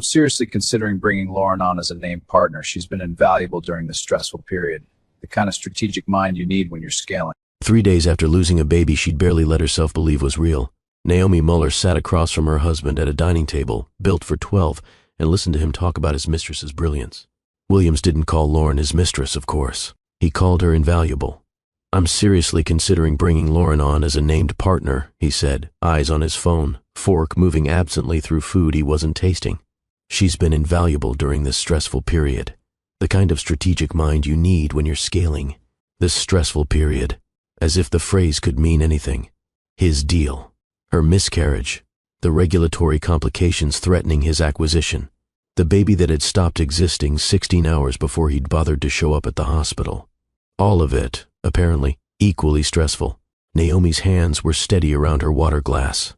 Seriously considering bringing Lauren on as a named partner. She's been invaluable during this stressful period. The kind of strategic mind you need when you're scaling. 3 days after losing a baby she'd barely let herself believe was real, Naomi Muller sat across from her husband at a dining table built for 12 and listened to him talk about his mistress's brilliance. Williams didn't call Lauren his mistress, of course. He called her invaluable. "I'm seriously considering bringing Lauren on as a named partner," he said, eyes on his phone, fork moving absently through food he wasn't tasting. "She's been invaluable during this stressful period. The kind of strategic mind you need when you're scaling. This stressful period." As if the phrase could mean anything. His deal. Her miscarriage. The regulatory complications threatening his acquisition. The baby that had stopped existing 16 hours before he'd bothered to show up at the hospital. All of it, apparently, equally stressful. Naomi's hands were steady around her water glass.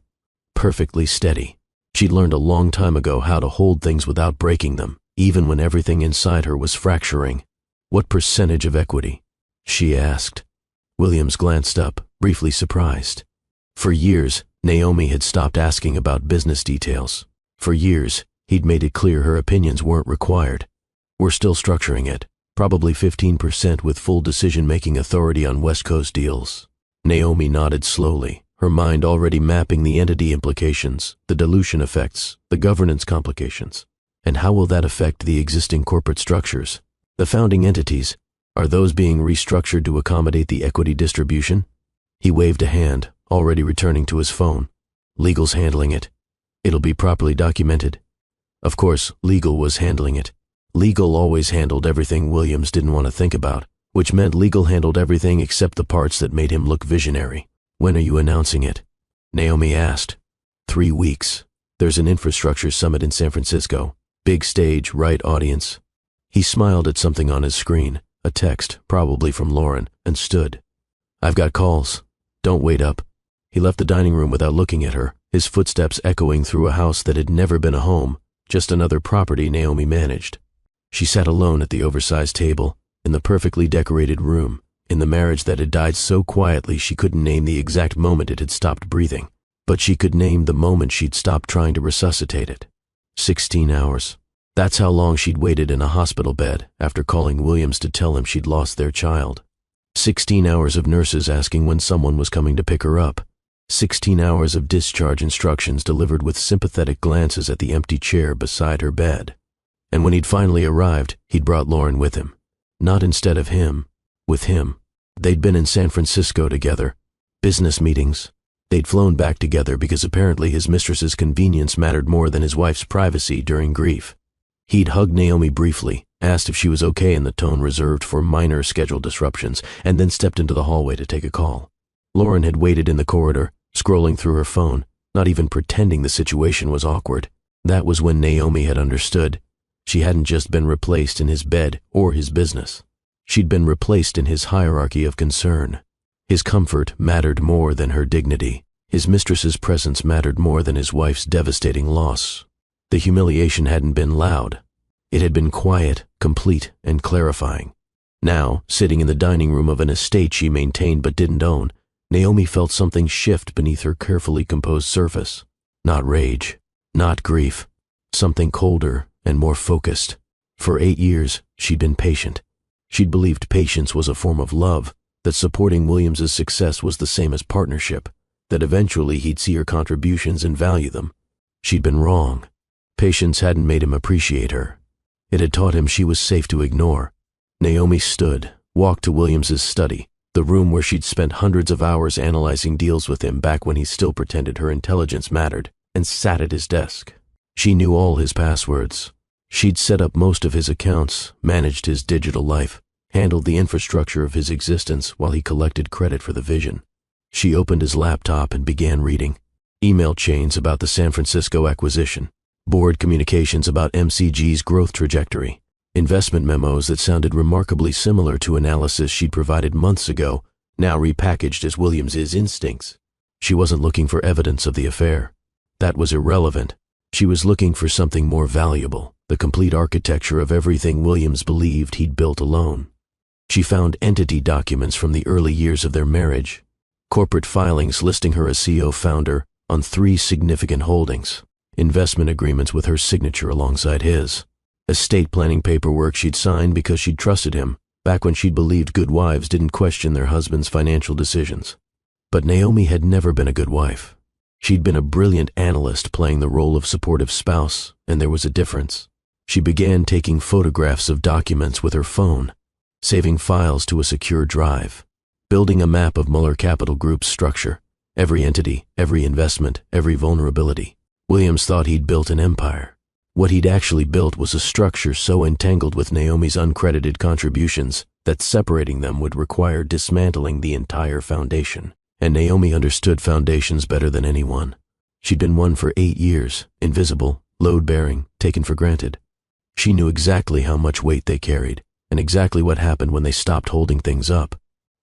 Perfectly steady. She'd learned a long time ago how to hold things without breaking them, even when everything inside her was fracturing. "What percentage of equity?" she asked. Williams glanced up, briefly surprised. For years, Naomi had stopped asking about business details. For years, he'd made it clear her opinions weren't required. "We're still structuring it. Probably 15% with full decision-making authority on West Coast deals." Naomi nodded slowly, her mind already mapping the entity implications, the dilution effects, the governance complications. And how will that affect the existing corporate structures? The founding entities, are those being restructured to accommodate the equity distribution? He waved a hand, already returning to his phone. "Legal's handling it. It'll be properly documented." Of course, legal was handling it. Legal always handled everything Williams didn't want to think about, which meant legal handled everything except the parts that made him look visionary. "When are you announcing it?" Naomi asked. 3 weeks. There's an infrastructure summit in San Francisco. Big stage, right audience. He smiled at something on his screen. A text, probably from Lauren, and stood. "I've got calls. Don't wait up." He left the dining room without looking at her, his footsteps echoing through a house that had never been a home, just another property Naomi managed. She sat alone at the oversized table, in the perfectly decorated room, in the marriage that had died so quietly she couldn't name the exact moment it had stopped breathing, but she could name the moment she'd stopped trying to resuscitate it. 16 hours. That's how long she'd waited in a hospital bed after calling Williams to tell him she'd lost their child. 16 hours of nurses asking when someone was coming to pick her up. 16 hours of discharge instructions delivered with sympathetic glances at the empty chair beside her bed. And when he'd finally arrived, he'd brought Lauren with him. Not instead of him, with him. They'd been in San Francisco together. Business meetings. They'd flown back together because apparently his mistress's convenience mattered more than his wife's privacy during grief. He'd hugged Naomi briefly, asked if she was okay in the tone reserved for minor schedule disruptions, and then stepped into the hallway to take a call. Lauren had waited in the corridor, scrolling through her phone, not even pretending the situation was awkward. That was when Naomi had understood. She hadn't just been replaced in his bed or his business. She'd been replaced in his hierarchy of concern. His comfort mattered more than her dignity. His mistress's presence mattered more than his wife's devastating loss. The humiliation hadn't been loud. It had been quiet, complete, and clarifying. Now, sitting in the dining room of an estate she maintained but didn't own, Naomi felt something shift beneath her carefully composed surface. Not rage, not grief, something colder and more focused. For 8 years, she'd been patient. She'd believed patience was a form of love, that supporting Williams's success was the same as partnership, that eventually he'd see her contributions and value them. She'd been wrong. Patience hadn't made him appreciate her. It had taught him she was safe to ignore. Naomi stood, walked to Williams's study, the room where she'd spent hundreds of hours analyzing deals with him back when he still pretended her intelligence mattered, and sat at his desk. She knew all his passwords. She'd set up most of his accounts, managed his digital life, handled the infrastructure of his existence while he collected credit for the vision. She opened his laptop and began reading. Email chains about the San Francisco acquisition. Board communications about MCG's growth trajectory, investment memos that sounded remarkably similar to analysis she'd provided months ago, now repackaged as Williams's instincts. She wasn't looking for evidence of the affair. That was irrelevant. She was looking for something more valuable, the complete architecture of everything Williams believed he'd built alone. She found entity documents from the early years of their marriage, corporate filings listing her as CEO founder on 3 significant holdings, investment agreements with her signature alongside his, estate planning paperwork she'd signed because she'd trusted him, back when she'd believed good wives didn't question their husbands' financial decisions. But Naomi had never been a good wife. She'd been a brilliant analyst playing the role of supportive spouse, and there was a difference. She began taking photographs of documents with her phone, saving files to a secure drive, building a map of Muller Capital Group's structure, every entity, every investment, every vulnerability. Williams thought he'd built an empire. What he'd actually built was a structure so entangled with Naomi's uncredited contributions that separating them would require dismantling the entire foundation. And Naomi understood foundations better than anyone. She'd been one for 8 years, invisible, load-bearing, taken for granted. She knew exactly how much weight they carried, and exactly what happened when they stopped holding things up.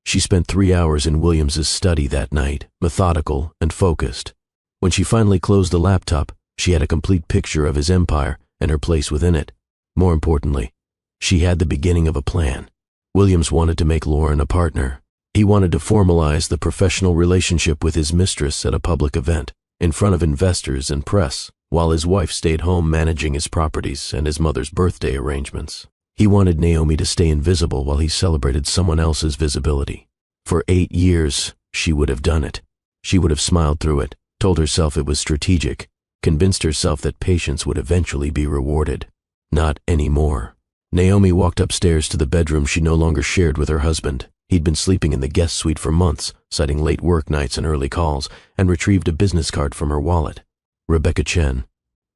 She spent 3 hours in Williams's study that night, methodical and focused. When she finally closed the laptop, she had a complete picture of his empire and her place within it. More importantly, she had the beginning of a plan. Williams wanted to make Lauren a partner. He wanted to formalize the professional relationship with his mistress at a public event, in front of investors and press, while his wife stayed home managing his properties and his mother's birthday arrangements. He wanted Naomi to stay invisible while he celebrated someone else's visibility. For 8 years, she would have done it. She would have smiled through it, told herself it was strategic, convinced herself that patience would eventually be rewarded. Not anymore. Naomi walked upstairs to the bedroom she no longer shared with her husband. He'd been sleeping in the guest suite for months, citing late work nights and early calls, and retrieved a business card from her wallet. Rebecca Chen.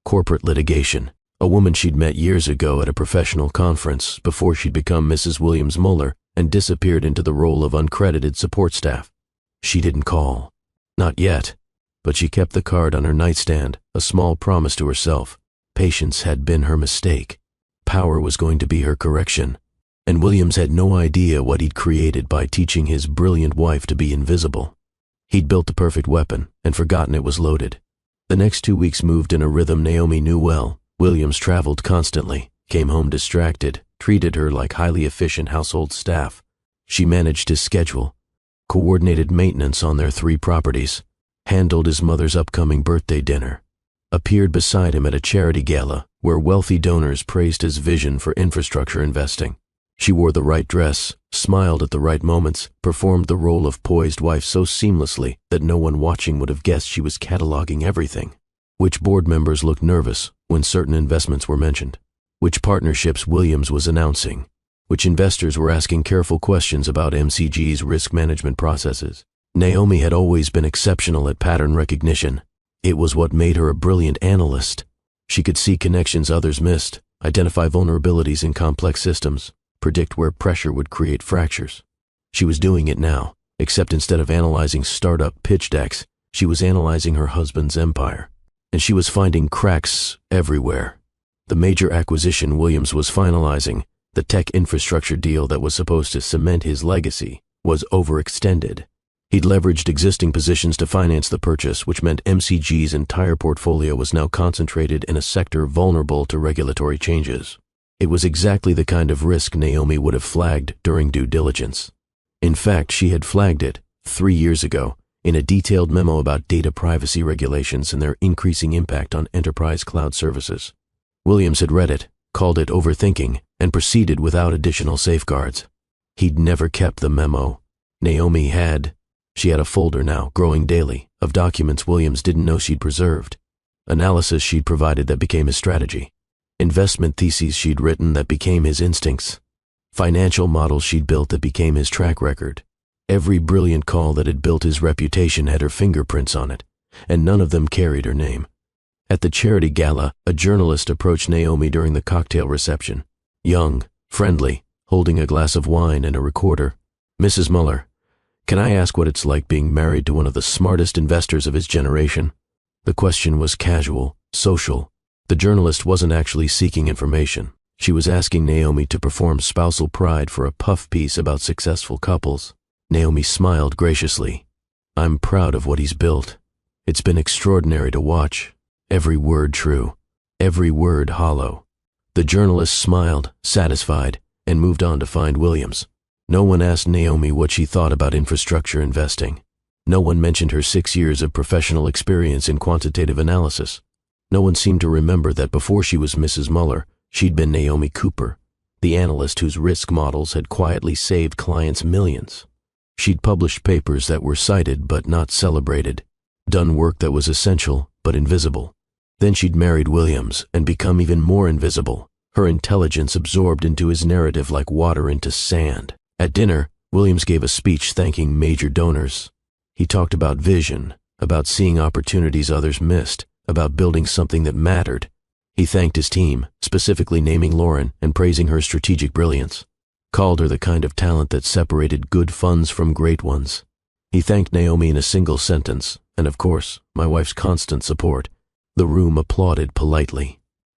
Corporate litigation. A woman she'd met years ago at a professional conference before she'd become Mrs. Williams Muller and disappeared into the role of uncredited support staff. She didn't call. Not yet. But she kept the card on her nightstand, a small promise to herself. Patience had been her mistake. Power was going to be her correction. And Williams had no idea what he'd created by teaching his brilliant wife to be invisible. He'd built the perfect weapon and forgotten it was loaded. The next 2 weeks moved in a rhythm Naomi knew well. Williams traveled constantly, came home distracted, treated her like highly efficient household staff. She managed his schedule, coordinated maintenance on their 3 properties, handled his mother's upcoming birthday dinner, appeared beside him at a charity gala where wealthy donors praised his vision for infrastructure investing. She wore the right dress, smiled at the right moments, performed the role of poised wife so seamlessly that no one watching would have guessed she was cataloging everything. Which board members looked nervous when certain investments were mentioned? Which partnerships Williams was announcing? Which investors were asking careful questions about MCG's risk management processes? Naomi had always been exceptional at pattern recognition. It was what made her a brilliant analyst. She could see connections others missed, identify vulnerabilities in complex systems, predict where pressure would create fractures. She was doing it now, except instead of analyzing startup pitch decks, she was analyzing her husband's empire. And she was finding cracks everywhere. The major acquisition Williams was finalizing, the tech infrastructure deal that was supposed to cement his legacy, was overextended. He'd leveraged existing positions to finance the purchase, which meant MCG's entire portfolio was now concentrated in a sector vulnerable to regulatory changes. It was exactly the kind of risk Naomi would have flagged during due diligence. In fact, she had flagged it 3 years ago in a detailed memo about data privacy regulations and their increasing impact on enterprise cloud services. Williams had read it, called it overthinking, and proceeded without additional safeguards. He'd never kept the memo. Naomi had. She had a folder now, growing daily, of documents Williams didn't know she'd preserved. Analysis she'd provided that became his strategy. Investment theses she'd written that became his instincts. Financial models she'd built that became his track record. Every brilliant call that had built his reputation had her fingerprints on it, and none of them carried her name. At the charity gala, a journalist approached Naomi during the cocktail reception. Young, friendly, holding a glass of wine and a recorder. "Mrs. Muller, can I ask what it's like being married to one of the smartest investors of his generation?" The question was casual, social. The journalist wasn't actually seeking information. She was asking Naomi to perform spousal pride for a puff piece about successful couples. Naomi smiled graciously. "I'm proud of what he's built. It's been extraordinary to watch. Every word true. Every word hollow." The journalist smiled, satisfied, and moved on to find Williams. No one asked Naomi what she thought about infrastructure investing. No one mentioned her 6 years of professional experience in quantitative analysis. No one seemed to remember that before she was Mrs. Muller, she'd been Naomi Cooper, the analyst whose risk models had quietly saved clients millions. She'd published papers that were cited but not celebrated, done work that was essential but invisible. Then she'd married Williams and become even more invisible, her intelligence absorbed into his narrative like water into sand. At dinner, Williams gave a speech thanking major donors. He talked about vision, about seeing opportunities others missed, about building something that mattered. He thanked his team, specifically naming Lauren and praising her strategic brilliance. Called her the kind of talent that separated good funds from great ones. He thanked Naomi in a single sentence, and of course, my wife's constant support. The room applauded politely.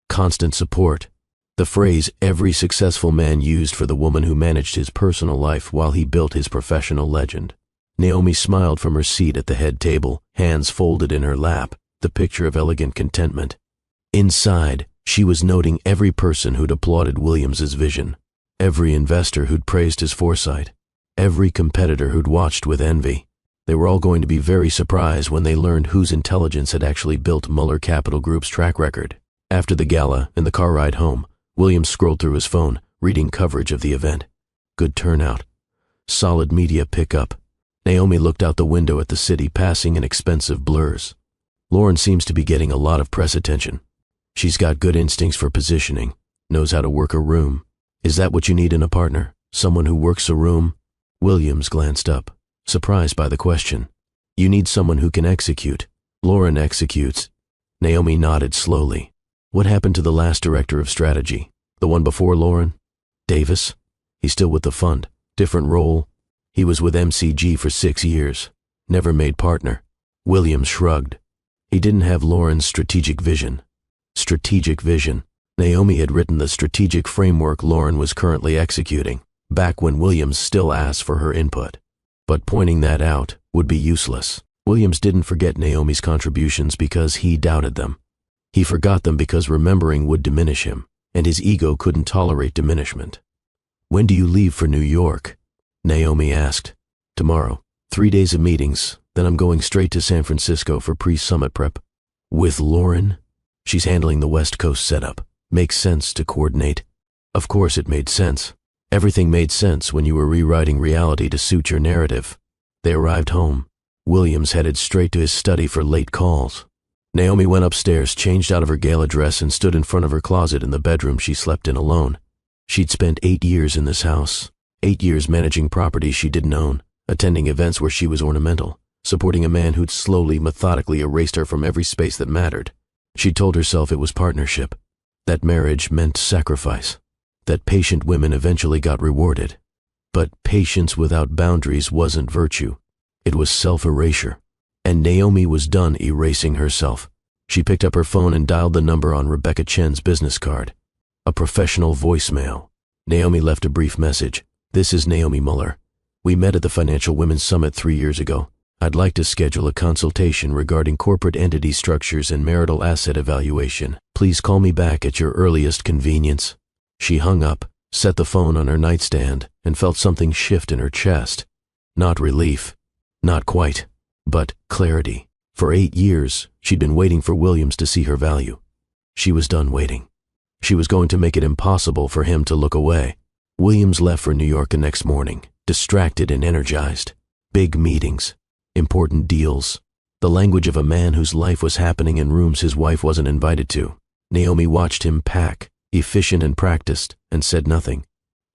Constant support. The phrase every successful man used for the woman who managed his personal life while he built his professional legend. Naomi smiled from her seat at the head table, hands folded in her lap, the picture of elegant contentment. Inside, she was noting every person who'd applauded Williams's vision, every investor who'd praised his foresight, every competitor who'd watched with envy. They were all going to be very surprised when they learned whose intelligence had actually built Muller Capital Group's track record. After the gala, in the car ride home, Williams scrolled through his phone, reading coverage of the event. Good turnout. Solid media pickup. Naomi looked out the window at the city passing in expensive blurs. Lauren seems to be getting a lot of press attention. She's got good instincts for positioning, knows how to work a room. Is that what you need in a partner? Someone who works a room? Williams glanced up, surprised by the question. You need someone who can execute. Lauren executes. Naomi nodded slowly. What happened to the last director of strategy? The one before Lauren? Davis? He's still with the fund. Different role. He was with MCG for 6 years. Never made partner. Williams shrugged. He didn't have Lauren's strategic vision. Strategic vision. Naomi had written the strategic framework Lauren was currently executing, back when Williams still asked for her input. But pointing that out would be useless. Williams didn't forget Naomi's contributions because he doubted them. He forgot them because remembering would diminish him, and his ego couldn't tolerate diminishment. When do you leave for New York? Naomi asked. Tomorrow. 3 days of meetings, then I'm going straight to San Francisco for pre-summit prep. With Lauren? She's handling the West Coast setup. Makes sense to coordinate. Of course it made sense. Everything made sense when you were rewriting reality to suit your narrative. They arrived home. Williams headed straight to his study for late calls. Naomi went upstairs, changed out of her gala dress, and stood in front of her closet in the bedroom she slept in alone. She'd spent 8 years in this house. 8 years managing properties she didn't own, attending events where she was ornamental, supporting a man who'd slowly, methodically erased her from every space that mattered. She told herself it was partnership, that marriage meant sacrifice, that patient women eventually got rewarded. But patience without boundaries wasn't virtue. It was self-erasure. And Naomi was done erasing herself. She picked up her phone and dialed the number on Rebecca Chen's business card. A professional voicemail. Naomi left a brief message. This is Naomi Muller. We met at the Financial Women's Summit 3 years ago. I'd like to schedule a consultation regarding corporate entity structures and marital asset evaluation. Please call me back at your earliest convenience. She hung up, set the phone on her nightstand, and felt something shift in her chest. Not relief. Not quite. But clarity. For 8 years, she'd been waiting for Williams to see her value. She was done waiting. She was going to make it impossible for him to look away. Williams left for New York the next morning, distracted and energized. Big meetings. Important deals. The language of a man whose life was happening in rooms his wife wasn't invited to. Naomi watched him pack, efficient and practiced, and said nothing.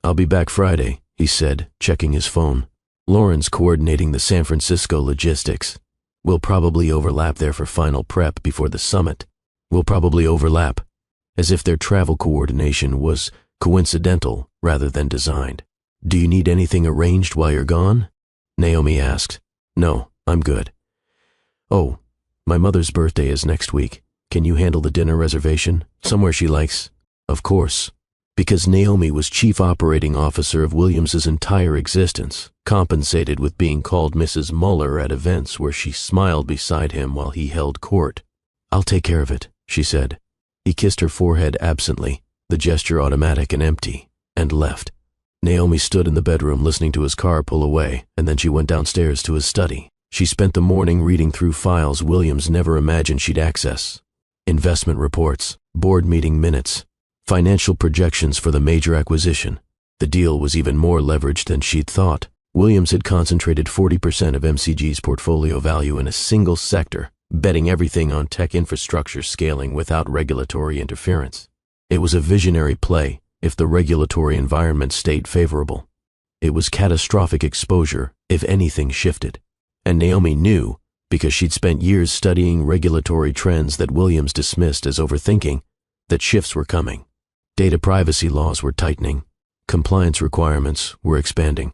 I'll be back Friday, he said, checking his phone. Lauren's coordinating the San Francisco logistics. We'll probably overlap there for final prep before the summit. We'll probably overlap. As if their travel coordination was coincidental rather than designed. Do you need anything arranged while you're gone? Naomi asked. No, I'm good. Oh, my mother's birthday is next week. Can you handle the dinner reservation? Somewhere she likes? Of course. Because Naomi was chief operating officer of Williams's entire existence, compensated with being called Mrs. Muller at events where she smiled beside him while he held court. I'll take care of it, she said. He kissed her forehead absently, the gesture automatic and empty, and left. Naomi stood in the bedroom listening to his car pull away, and then she went downstairs to his study. She spent the morning reading through files Williams never imagined she'd access. investment reports, board meeting minutes, financial projections for the major acquisition. The deal was even more leveraged than she'd thought. Williams had concentrated 40% of MCG's portfolio value in a single sector, betting everything on tech infrastructure scaling without regulatory interference. It was a visionary play if the regulatory environment stayed favorable. It was catastrophic exposure if anything shifted. And Naomi knew, because she'd spent years studying regulatory trends that Williams dismissed as overthinking, that shifts were coming. Data privacy laws were tightening. Compliance requirements were expanding.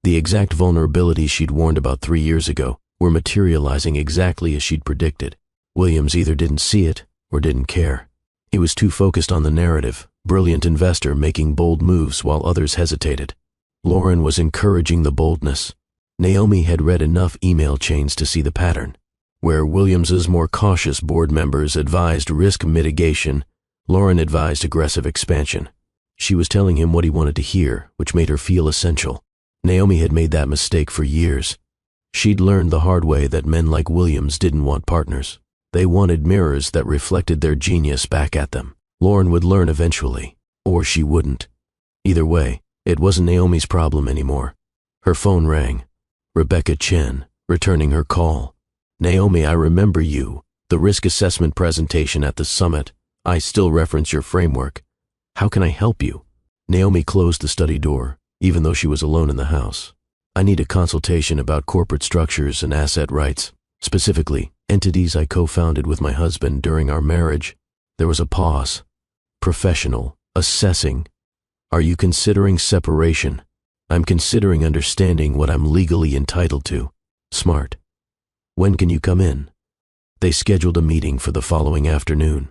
The exact vulnerabilities she'd warned about 3 years ago were materializing exactly as she'd predicted. Williams either didn't see it or didn't care. He was too focused on the narrative, brilliant investor making bold moves while others hesitated. Lauren was encouraging the boldness. Naomi had read enough email chains to see the pattern. Where Williams's more cautious board members advised risk mitigation, Lauren advised aggressive expansion. She was telling him what he wanted to hear, which made her feel essential. Naomi had made that mistake for years. She'd learned the hard way that men like Williams didn't want partners. They wanted mirrors that reflected their genius back at them. Lauren would learn eventually, or she wouldn't. Either way, it wasn't Naomi's problem anymore. Her phone rang. Rebecca Chen, returning her call. Naomi, I remember you. The risk assessment presentation at the summit. I still reference your framework. How can I help you? Naomi closed the study door, even though she was alone in the house. I need a consultation about corporate structures and asset rights, specifically entities I co-founded with my husband during our marriage. There was a pause. Professional, assessing. Are you considering separation? I'm considering understanding what I'm legally entitled to. Smart. When can you come in? They scheduled a meeting for the following afternoon.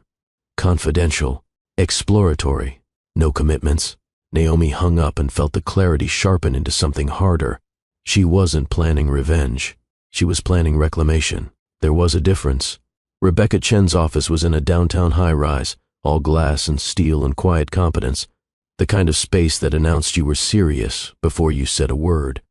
Confidential, exploratory, no commitments. Naomi hung up and felt the clarity sharpen into something harder. She wasn't planning revenge. She was planning reclamation. There was a difference. Rebecca Chen's office was in a downtown high-rise, all glass and steel and quiet competence, the kind of space that announced you were serious before you said a word.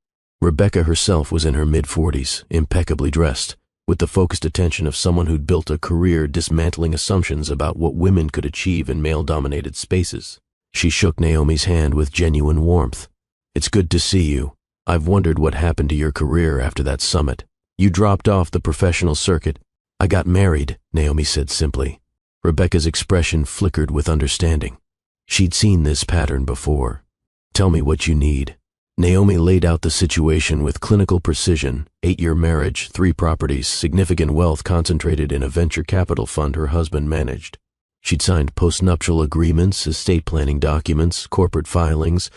Rebecca herself was in her mid-40s, impeccably dressed, with the focused attention of someone who'd built a career dismantling assumptions about what women could achieve in male-dominated spaces. She shook Naomi's hand with genuine warmth. It's good to see you. I've wondered what happened to your career after that summit. You dropped off the professional circuit. I got married, Naomi said simply. Rebecca's expression flickered with understanding. She'd seen this pattern before. Tell me what you need. Naomi laid out the situation with clinical precision. 8-year marriage, 3 properties, significant wealth concentrated in a venture capital fund her husband managed. She'd signed postnuptial agreements, estate planning documents, corporate filings,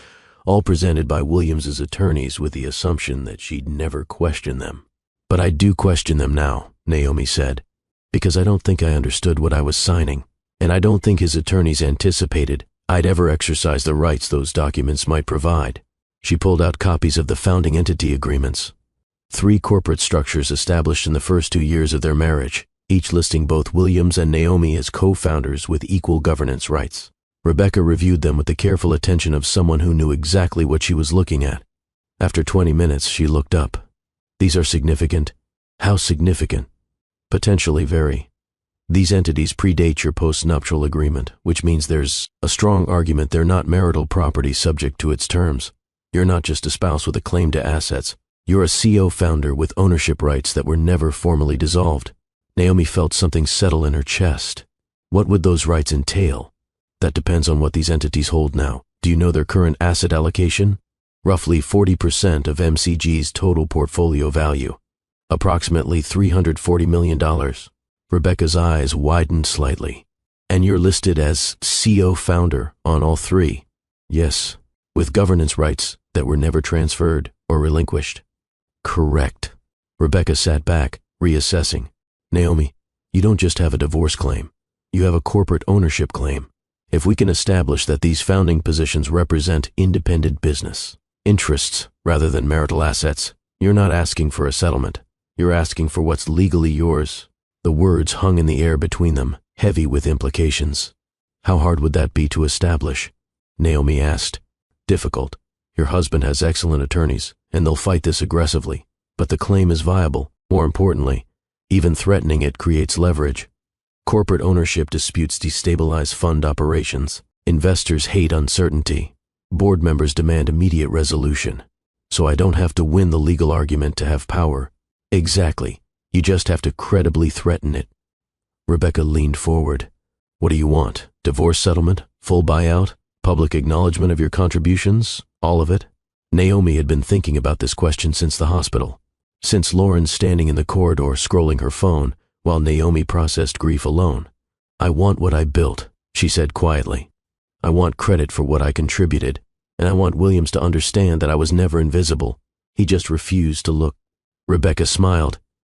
all presented by Williams's attorneys with the assumption that she'd never question them. But I do question them now, Naomi said, because I don't think I understood what I was signing, and I don't think his attorneys anticipated I'd ever exercise the rights those documents might provide. She pulled out copies of the founding entity agreements. 3 corporate structures established in the first 2 years of their marriage, each listing both Williams and Naomi as co-founders with equal governance rights. Rebecca reviewed them with the careful attention of someone who knew exactly what she was looking at. After 20 minutes, she looked up. These are significant. How significant? Potentially very. These entities predate your postnuptial agreement, which means there's a strong argument they're not marital property subject to its terms. You're not just a spouse with a claim to assets. You're a CO founder with ownership rights that were never formally dissolved. Naomi felt something settle in her chest. What would those rights entail? That depends on what these entities hold now. Do you know their current asset allocation? Roughly 40% of MCG's total portfolio value. Approximately $340 million. Rebecca's eyes widened slightly. And you're listed as CO founder on all 3? Yes, with governance rights that were never transferred or relinquished. Correct. Rebecca sat back, reassessing. Naomi, you don't just have a divorce claim. You have a corporate ownership claim. If we can establish that these founding positions represent independent business, interests rather than marital assets, you're not asking for a settlement. You're asking for what's legally yours. The words hung in the air between them, heavy with implications. How hard would that be to establish? Naomi asked. Difficult. Your husband has excellent attorneys, and they'll fight this aggressively. But the claim is viable. More importantly, even threatening it creates leverage. Corporate ownership disputes destabilize fund operations. Investors hate uncertainty. Board members demand immediate resolution. So I don't have to win the legal argument to have power. Exactly. You just have to credibly threaten it. Rebecca leaned forward. What do you want? Divorce settlement? Full buyout? Public acknowledgement of your contributions? All of it? Naomi had been thinking about this question since the hospital. Since Lauren standing in the corridor scrolling her phone, while Naomi processed grief alone. I want what I built, she said quietly. I want credit for what I contributed, and I want Williams to understand that I was never invisible. He just refused to look. Rebecca smiled.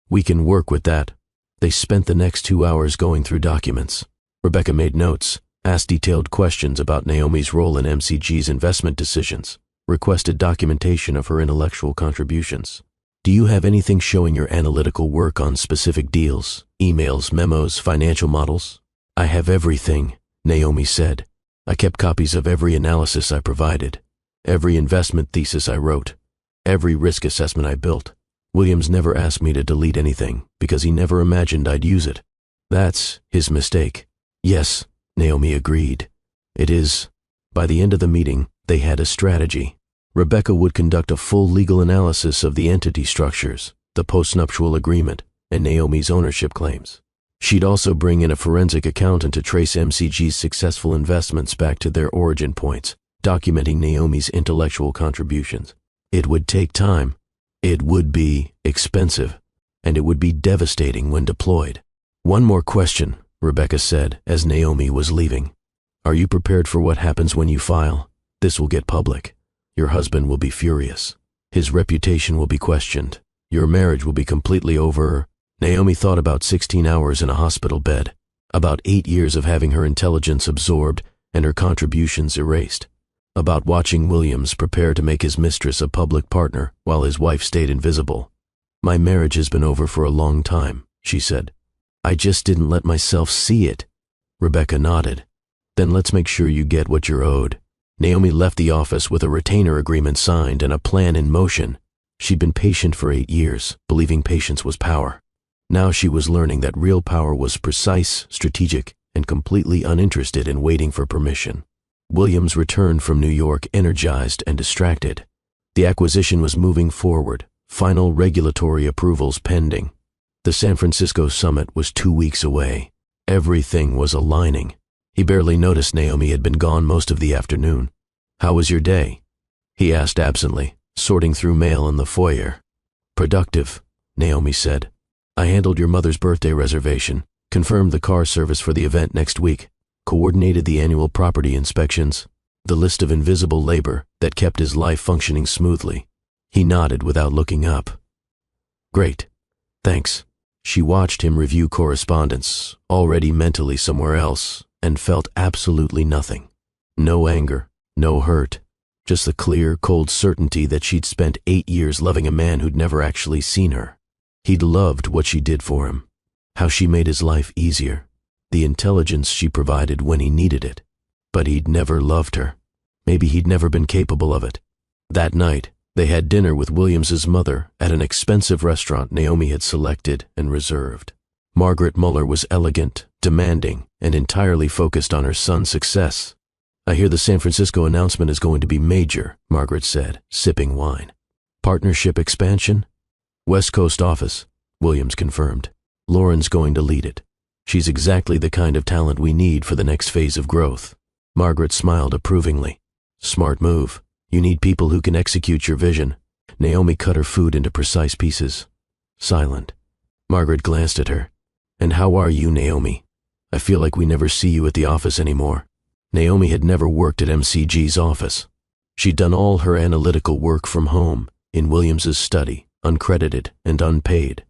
We can work with that. They spent the next 2 hours going through documents. Rebecca made notes, asked detailed questions about Naomi's role in MCG's investment decisions, requested documentation of her intellectual contributions. Do you have anything showing your analytical work on specific deals, emails, memos, financial models? I have everything, Naomi said. I kept copies of every analysis I provided, every investment thesis I wrote, every risk assessment I built. Williams never asked me to delete anything because he never imagined I'd use it. That's his mistake. Yes, Naomi agreed. It is. By the end of the meeting, they had a strategy. Rebecca would conduct a full legal analysis of the entity structures, the postnuptial agreement, and Naomi's ownership claims. She'd also bring in a forensic accountant to trace MCG's successful investments back to their origin points, documenting Naomi's intellectual contributions. It would take time. It would be expensive, and it would be devastating when deployed. One more question, Rebecca said as Naomi was leaving. Are you prepared for what happens when you file? This will get public. Your husband will be furious. His reputation will be questioned. Your marriage will be completely over. Naomi thought about 16 hours in a hospital bed, about 8 years of having her intelligence absorbed and her contributions erased, about watching Williams prepare to make his mistress a public partner while his wife stayed invisible. My marriage has been over for a long time, she said. I just didn't let myself see it. Rebecca nodded. Then let's make sure you get what you're owed. Naomi left the office with a retainer agreement signed and a plan in motion. She'd been patient for 8 years, believing patience was power. Now she was learning that real power was precise, strategic, and completely uninterested in waiting for permission. Williams returned from New York energized and distracted. The acquisition was moving forward, final regulatory approvals pending. The San Francisco summit was 2 weeks away. Everything was aligning. He barely noticed Naomi had been gone most of the afternoon. How was your day? He asked absently, sorting through mail in the foyer. Productive, Naomi said. I handled your mother's birthday reservation, confirmed the car service for the event next week, coordinated the annual property inspections, the list of invisible labor that kept his life functioning smoothly. He nodded without looking up. Great. Thanks. She watched him review correspondence, already mentally somewhere else, and felt absolutely nothing. No anger, no hurt, just the clear, cold certainty that she'd spent 8 years loving a man who'd never actually seen her. He'd loved what she did for him, how she made his life easier, the intelligence she provided when he needed it. But he'd never loved her. Maybe he'd never been capable of it. That night, they had dinner with Williams's mother at an expensive restaurant Naomi had selected and reserved. Margaret Muller was elegant, demanding, and entirely focused on her son's success. I hear the San Francisco announcement is going to be major, Margaret said, sipping wine. Partnership expansion? West Coast office, Williams confirmed. Lauren's going to lead it. She's exactly the kind of talent we need for the next phase of growth. Margaret smiled approvingly. Smart move. You need people who can execute your vision. Naomi cut her food into precise pieces. Silent. Margaret glanced at her. And how are you, Naomi? I feel like we never see you at the office anymore. Naomi had never worked at MCG's office. She'd done all her analytical work from home, in Williams's study, uncredited and unpaid.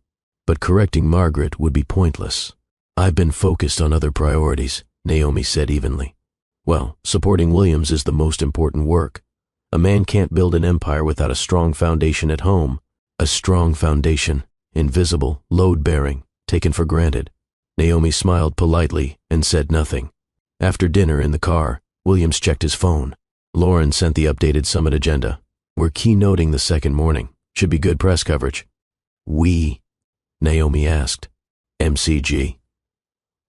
But correcting Margaret would be pointless. I've been focused on other priorities, Naomi said evenly. Well, supporting Williams is the most important work. A man can't build an empire without a strong foundation at home. A strong foundation, invisible, load-bearing, taken for granted. Naomi smiled politely and said nothing. After dinner in the car, Williams checked his phone. Lauren sent the updated summit agenda. We're keynoting the second morning. Should be good press coverage. We? Naomi asked. MCG.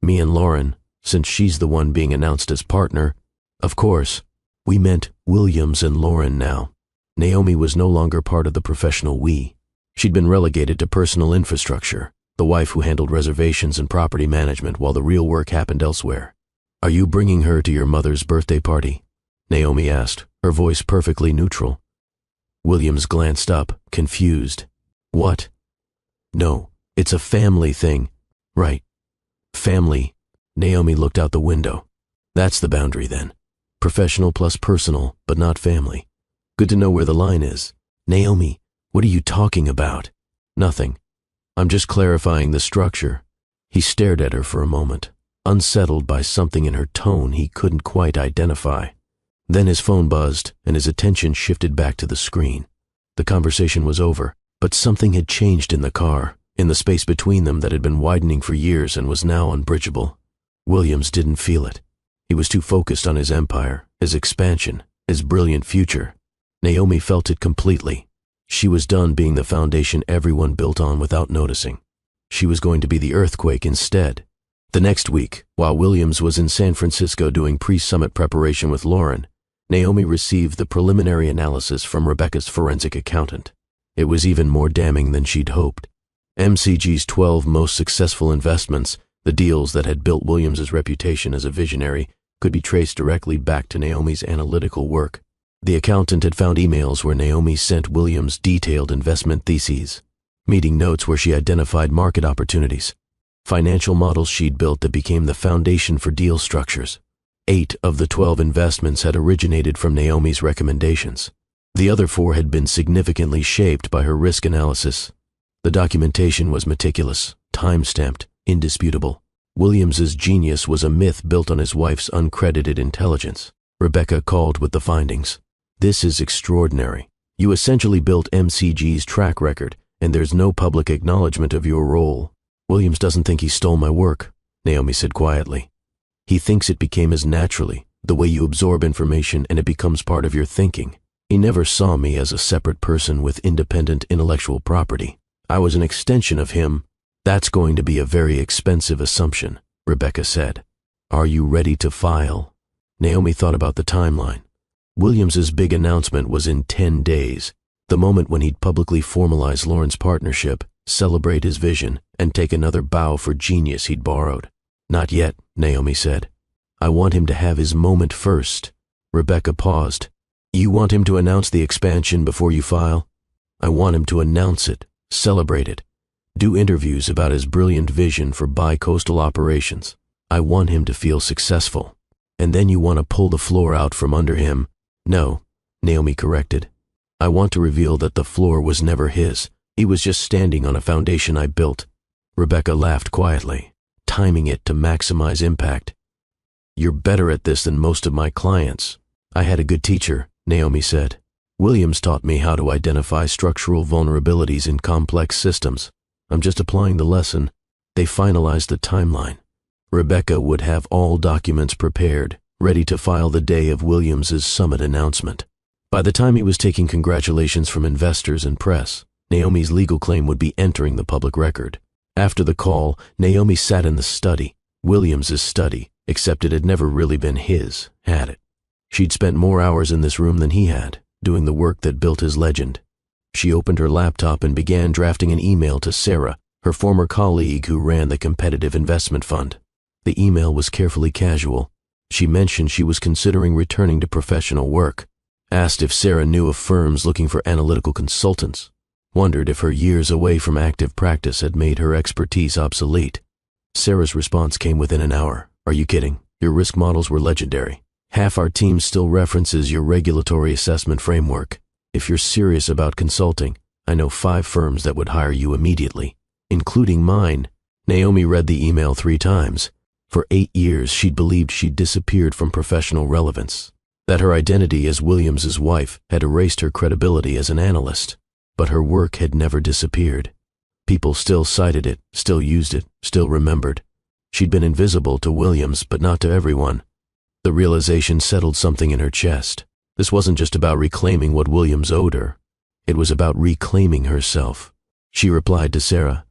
Me and Lauren, since she's the one being announced as partner. Of course, we meant Williams and Lauren now. Naomi was no longer part of the professional we. She'd been relegated to personal infrastructure, the wife who handled reservations and property management while the real work happened elsewhere. Are you bringing her to your mother's birthday party? Naomi asked, her voice perfectly neutral. Williams glanced up, confused. What? No, it's a family thing. Right. Family. Naomi looked out the window. That's the boundary then. Professional plus personal, but not family. Good to know where the line is. Naomi, what are you talking about? Nothing. I'm just clarifying the structure. He stared at her for a moment, unsettled by something in her tone he couldn't quite identify. Then his phone buzzed, and his attention shifted back to the screen. The conversation was over, but something had changed in the car, in the space between them that had been widening for years and was now unbridgeable. Williams didn't feel it. He was too focused on his empire, his expansion, his brilliant future. Naomi felt it completely. She was done being the foundation everyone built on without noticing. She was going to be the earthquake instead. The next week, while Williams was in San Francisco doing pre-summit preparation with Lauren, Naomi received the preliminary analysis from Rebecca's forensic accountant. It was even more damning than she'd hoped. MCG's 12 most successful investments, the deals that had built Williams's reputation as a visionary, could be traced directly back to Naomi's analytical work. The accountant had found emails where Naomi sent Williams detailed investment theses, meeting notes where she identified market opportunities, financial models she'd built that became the foundation for deal structures. 8 of the 12 investments had originated from Naomi's recommendations. The other 4 had been significantly shaped by her risk analysis. The documentation was meticulous, time-stamped, indisputable. Williams's genius was a myth built on his wife's uncredited intelligence. Rebecca called with the findings. This is extraordinary. You essentially built MCG's track record, and there's no public acknowledgement of your role. Williams doesn't think he stole my work, Naomi said quietly. He thinks it became as naturally, the way you absorb information and it becomes part of your thinking. He never saw me as a separate person with independent intellectual property. I was an extension of him. That's going to be a very expensive assumption, Rebecca said. Are you ready to file? Naomi thought about the timeline. Williams's big announcement was in 10 days, the moment when he'd publicly formalize Lauren's partnership, celebrate his vision, and take another bow for genius he'd borrowed. Not yet, Naomi said. I want him to have his moment first. Rebecca paused. You want him to announce the expansion before you file? I want him to announce it, celebrate it, do interviews about his brilliant vision for bi-coastal operations. I want him to feel successful. And then you want to pull the floor out from under him. No, Naomi corrected. I want to reveal that the floor was never his. He was just standing on a foundation I built. Rebecca laughed quietly, timing it to maximize impact. You're better at this than most of my clients. I had a good teacher, Naomi said. Williams taught me how to identify structural vulnerabilities in complex systems. I'm just applying the lesson. They finalized the timeline. Rebecca would have all documents prepared, ready to file the day of Williams's summit announcement. By the time he was taking congratulations from investors and press, Naomi's legal claim would be entering the public record. After the call, Naomi sat in the study, Williams's study, except it had never really been his, had it? She'd spent more hours in this room than he had, doing the work that built his legend. She opened her laptop and began drafting an email to Sarah, her former colleague who ran the competitive investment fund. The email was carefully casual. She mentioned she was considering returning to professional work, asked if Sarah knew of firms looking for analytical consultants, wondered if her years away from active practice had made her expertise obsolete. Sarah's response came within an hour. Are you kidding? Your risk models were legendary. Half our team still references your regulatory assessment framework. If you're serious about consulting, I know 5 firms that would hire you immediately, including mine. Naomi read the email 3 times. For 8 years, she'd believed she'd disappeared from professional relevance, that her identity as Williams's wife had erased her credibility as an analyst. But her work had never disappeared. People still cited it, still used it, still remembered. She'd been invisible to Williams, but not to everyone. The realization settled something in her chest. This wasn't just about reclaiming what Williams owed her. It was about reclaiming herself. She replied to Sarah,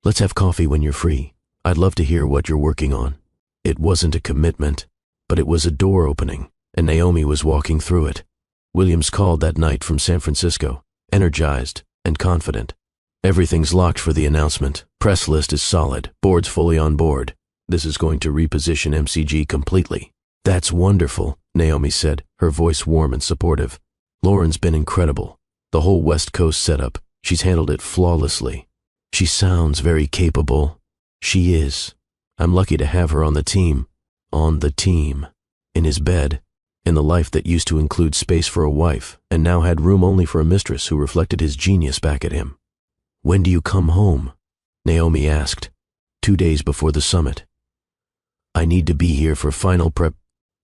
"Let's have coffee when you're free. I'd love to hear what you're working on. It wasn't a commitment, but it was a door opening, and Naomi was walking through it. Williams called that night from San Francisco, energized and confident. Everything's locked for the announcement. Press list is solid. Board's fully on board. This is going to reposition MCG completely. That's wonderful, Naomi said, her voice warm and supportive. Lauren's been incredible. The whole West Coast setup, she's handled it flawlessly. She sounds very capable. She is. I'm lucky to have her on the team. On the team. In his bed. In the life that used to include space for a wife, and now had room only for a mistress who reflected his genius back at him. When do you come home? Naomi asked. 2 days before the summit. I need to be here for final prep.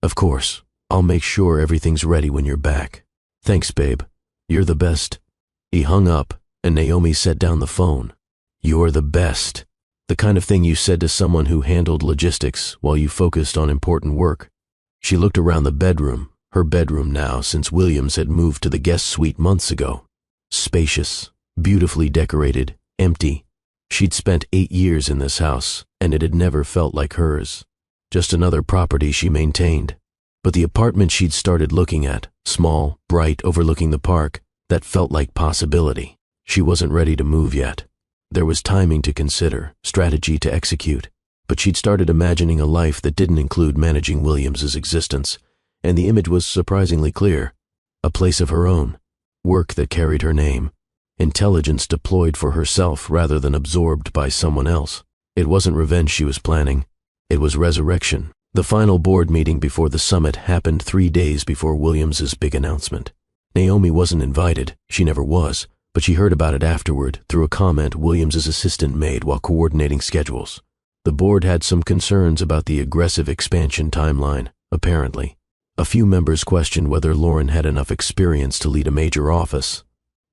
Of course, I'll make sure everything's ready when you're back. Thanks, babe. You're the best. He hung up, and Naomi set down the phone. You're the best. The kind of thing you said to someone who handled logistics while you focused on important work. She looked around the bedroom, her bedroom now since Williams had moved to the guest suite months ago. Spacious, beautifully decorated, empty. She'd spent 8 years in this house, and it had never felt like hers. Just another property she maintained. But the apartment she'd started looking at, small, bright, overlooking the park, that felt like possibility. She wasn't ready to move yet. There was timing to consider, strategy to execute, but she'd started imagining a life that didn't include managing Williams's existence, and the image was surprisingly clear. A place of her own, work that carried her name, intelligence deployed for herself rather than absorbed by someone else. It wasn't revenge she was planning. It was resurrection. The final board meeting before the summit happened 3 days before Williams's big announcement. Naomi wasn't invited, she never was, but she heard about it afterward through a comment Williams's assistant made while coordinating schedules. The board had some concerns about the aggressive expansion timeline, apparently. A few members questioned whether Lauren had enough experience to lead a major office.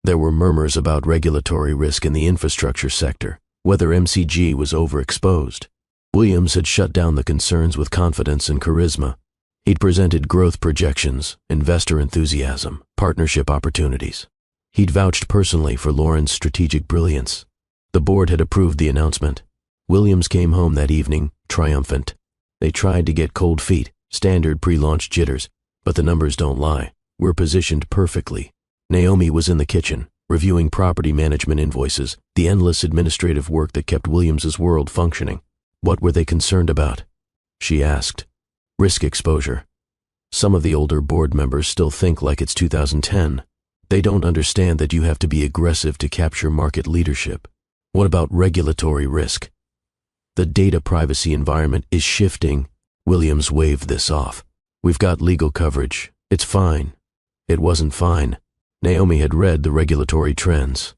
There were murmurs about regulatory risk in the infrastructure sector, whether MCG was overexposed. Williams had shut down the concerns with confidence and charisma. He'd presented growth projections, investor enthusiasm, partnership opportunities. He'd vouched personally for Lauren's strategic brilliance. The board had approved the announcement. Williams came home that evening, triumphant. They tried to get cold feet, standard pre-launch jitters, but the numbers don't lie. We're positioned perfectly. Naomi was in the kitchen, reviewing property management invoices, the endless administrative work that kept Williams's world functioning. What were they concerned about? She asked. Risk exposure. Some of the older board members still think like it's 2010. They don't understand that you have to be aggressive to capture market leadership. What about regulatory risk? The data privacy environment is shifting. Williams waved this off. We've got legal coverage. It's fine. It wasn't fine. Naomi had read the regulatory trends.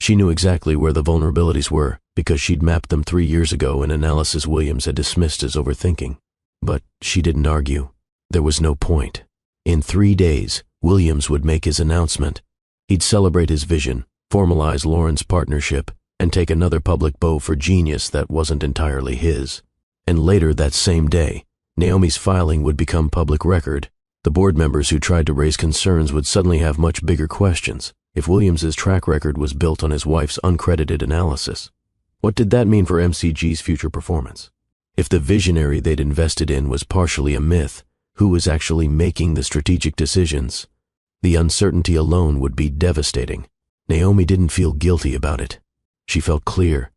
She knew exactly where the vulnerabilities were because she'd mapped them 3 years ago in analysis Williams had dismissed as overthinking. But she didn't argue. There was no point. In 3 days, Williams would make his announcement. He'd celebrate his vision, formalize Lauren's partnership, and take another public bow for genius that wasn't entirely his. And later that same day, Naomi's filing would become public record. The board members who tried to raise concerns would suddenly have much bigger questions if Williams's track record was built on his wife's uncredited analysis. What did that mean for MCG's future performance? If the visionary they'd invested in was partially a myth, who was actually making the strategic decisions? The uncertainty alone would be devastating. Naomi didn't feel guilty about it. She felt clear.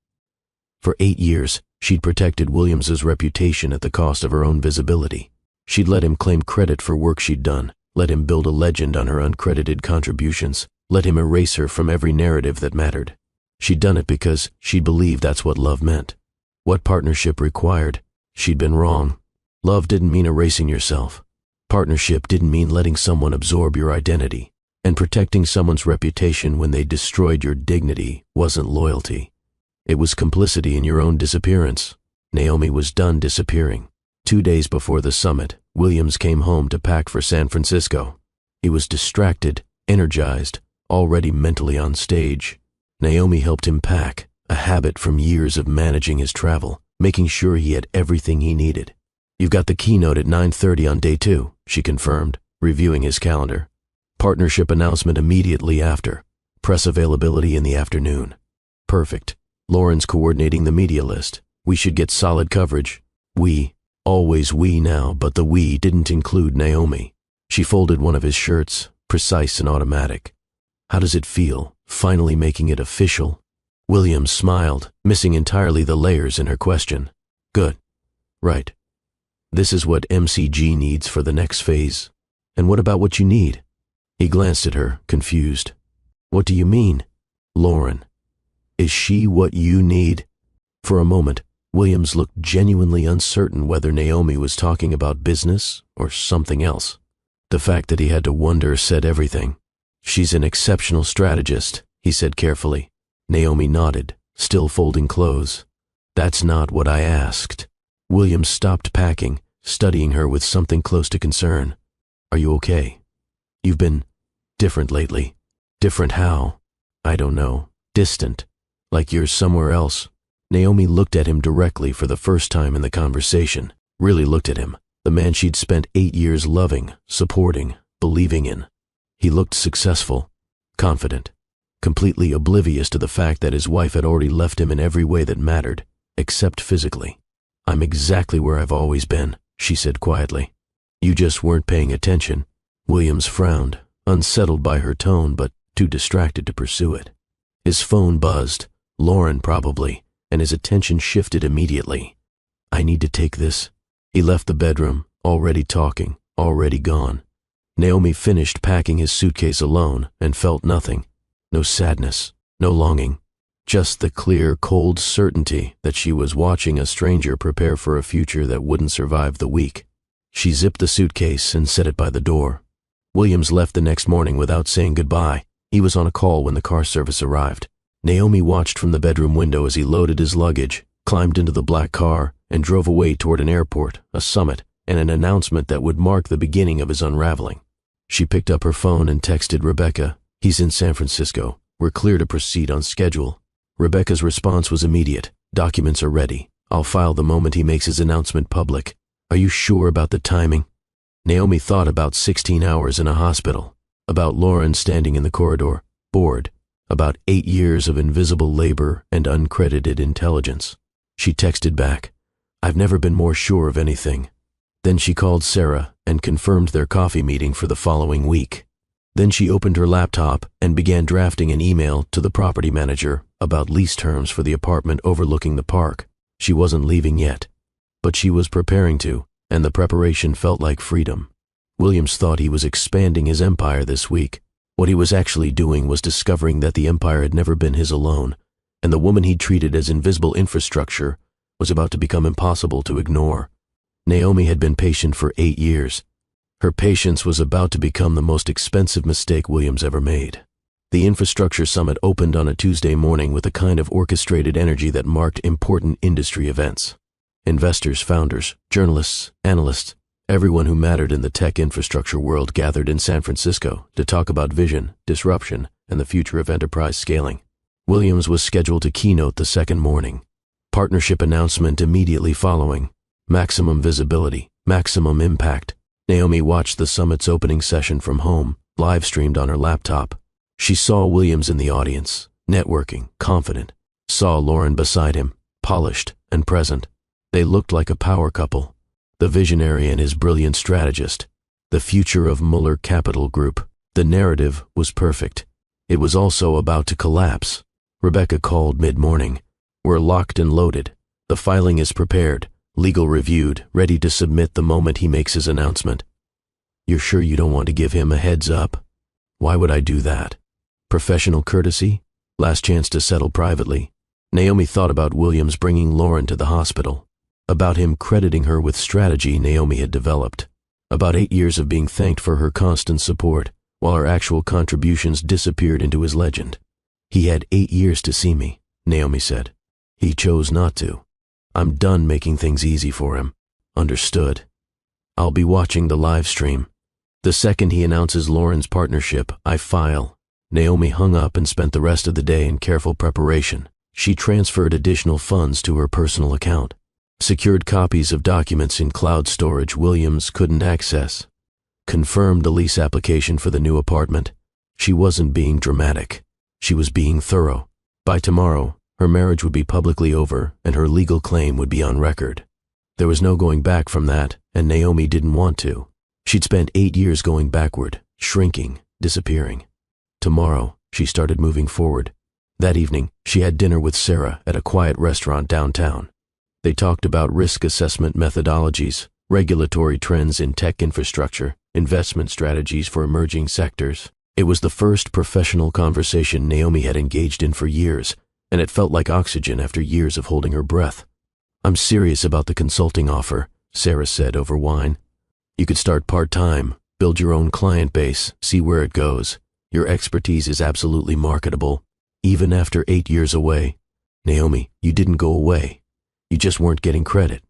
For 8 years, she'd protected Williams's reputation at the cost of her own visibility. She'd let him claim credit for work she'd done, let him build a legend on her uncredited contributions, let him erase her from every narrative that mattered. She'd done it because she believed that's what love meant. What partnership required. She'd been wrong. Love didn't mean erasing yourself. Partnership didn't mean letting someone absorb your identity. And protecting someone's reputation when they destroyed your dignity wasn't loyalty. It was complicity in your own disappearance. Naomi was done disappearing. 2 days before the summit, Williams came home to pack for San Francisco. He was distracted, energized, already mentally on stage. Naomi helped him pack, a habit from years of managing his travel, making sure he had everything he needed. You've got the keynote at 9:30 on day 2, she confirmed, reviewing his calendar. Partnership announcement immediately after. Press availability in the afternoon. Perfect. Lauren's coordinating the media list. We should get solid coverage. We, always we now, but the we didn't include Naomi. She folded one of his shirts, precise and automatic. How does it feel, finally making it official? Williams smiled, missing entirely the layers in her question. Good. Right. This is what MCG needs for the next phase. And what about what you need? He glanced at her, confused. What do you mean? Lauren. Is she what you need? For a moment, Williams looked genuinely uncertain whether Naomi was talking about business or something else. The fact that he had to wonder said everything. She's an exceptional strategist, he said carefully. Naomi nodded, still folding clothes. That's not what I asked. Williams stopped packing, studying her with something close to concern. Are you okay? You've been different lately. Different how? I don't know. Distant. Like you're somewhere else. Naomi looked at him directly for the first time in the conversation. Really looked at him. The man she'd spent 8 years loving, supporting, believing in. He looked successful, confident, completely oblivious to the fact that his wife had already left him in every way that mattered, except physically. I'm exactly where I've always been, she said quietly. You just weren't paying attention. Williams frowned, unsettled by her tone but too distracted to pursue it. His phone buzzed, Lauren probably, and his attention shifted immediately. I need to take this. He left the bedroom, already talking, already gone. Naomi finished packing his suitcase alone and felt nothing. No sadness, no longing. Just the clear, cold certainty that she was watching a stranger prepare for a future that wouldn't survive the week. She zipped the suitcase and set it by the door. Williams left the next morning without saying goodbye. He was on a call when the car service arrived. Naomi watched from the bedroom window as he loaded his luggage, climbed into the black car, and drove away toward an airport, a summit, and an announcement that would mark the beginning of his unraveling. She picked up her phone and texted Rebecca. He's in San Francisco. We're clear to proceed on schedule. Rebecca's response was immediate. Documents are ready. I'll file the moment he makes his announcement public. Are you sure about the timing? Naomi thought about 16 hours in a hospital, about Lauren standing in the corridor, bored, about 8 years of invisible labor and uncredited intelligence. She texted back, I've never been more sure of anything. Then she called Sarah and confirmed their coffee meeting for the following week. Then she opened her laptop and began drafting an email to the property manager about lease terms for the apartment overlooking the park. She wasn't leaving yet, but she was preparing to, and the preparation felt like freedom. Williams thought he was expanding his empire this week. What he was actually doing was discovering that the empire had never been his alone, and the woman he'd treated as invisible infrastructure was about to become impossible to ignore. Naomi had been patient for 8 years. Her patience was about to become the most expensive mistake Williams ever made. The infrastructure summit opened on a Tuesday morning with a kind of orchestrated energy that marked important industry events. Investors, founders, journalists, analysts, everyone who mattered in the tech infrastructure world gathered in San Francisco to talk about vision, disruption, and the future of enterprise scaling. Williams was scheduled to keynote the second morning. Partnership announcement immediately following. Maximum visibility, maximum impact. Naomi watched the summit's opening session from home, live-streamed on her laptop. She saw Williams in the audience, networking, confident. Saw Lauren beside him, polished and present. They looked like a power couple. The visionary and his brilliant strategist. The future of Muller Capital Group. The narrative was perfect. It was also about to collapse. Rebecca called mid-morning. We're locked and loaded. The filing is prepared, legal reviewed, ready to submit the moment he makes his announcement. You're sure you don't want to give him a heads up? Why would I do that? Professional courtesy? Last chance to settle privately. Naomi thought about Williams bringing Lauren to the hospital. About him crediting her with strategy Naomi had developed. About 8 years of being thanked for her constant support, while her actual contributions disappeared into his legend. He had 8 years to see me, Naomi said. He chose not to. I'm done making things easy for him. Understood. I'll be watching the live stream. The second he announces Lauren's partnership, I file. Naomi hung up and spent the rest of the day in careful preparation. She transferred additional funds to her personal account. Secured copies of documents in cloud storage Williams couldn't access. Confirmed the lease application for the new apartment. She wasn't being dramatic. She was being thorough. By tomorrow, Her marriage would be publicly over, and her legal claim would be on record. There was no going back from that, and Naomi didn't want to. She'd spent 8 years going backward, shrinking, disappearing. Tomorrow, she started moving forward. That evening, she had dinner with Sarah at a quiet restaurant downtown. They talked about risk assessment methodologies, regulatory trends in tech infrastructure, investment strategies for emerging sectors. It was the first professional conversation Naomi had engaged in for years, and it felt like oxygen after years of holding her breath. "I'm serious about the consulting offer," Sarah said over wine. "You could start part-time, build your own client base, see where it goes. Your expertise is absolutely marketable, even after 8 years away." "Naomi, you didn't go away. You just weren't getting credit."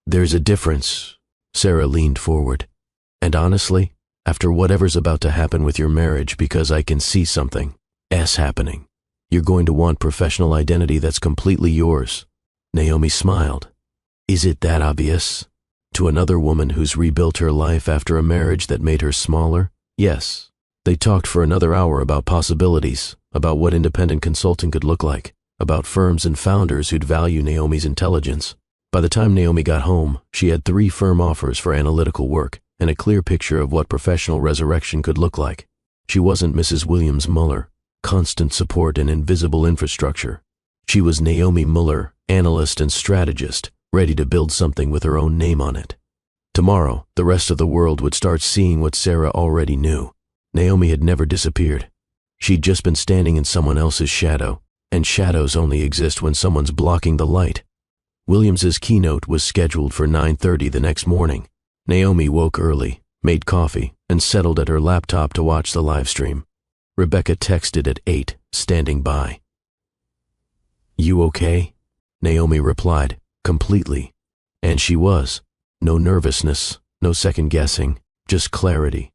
"There's a difference." Sarah leaned forward. "And honestly, after whatever's about to happen with your marriage, because I can see something happening, you're going to want professional identity that's completely yours." Naomi smiled. "Is it that obvious?" To another woman who's rebuilt her life after a marriage that made her smaller? Yes. They talked for another hour about possibilities, about what independent consulting could look like, about firms and founders who'd value Naomi's intelligence. By the time Naomi got home, she had 3 firm offers for analytical work and a clear picture of what professional resurrection could look like. She wasn't Mrs. Williams Muller, constant support and invisible infrastructure. She was Naomi Muller, analyst and strategist, ready to build something with her own name on it. Tomorrow, the rest of the world would start seeing what Sarah already knew. Naomi had never disappeared. She'd just been standing in someone else's shadow, and shadows only exist when someone's blocking the light. Williams's keynote was scheduled for 9:30 the next morning. Naomi woke early, made coffee, and settled at her laptop to watch the live stream. Rebecca texted at 8, standing by. "You okay?" Naomi replied, completely. And she was. No nervousness, no second-guessing, just clarity.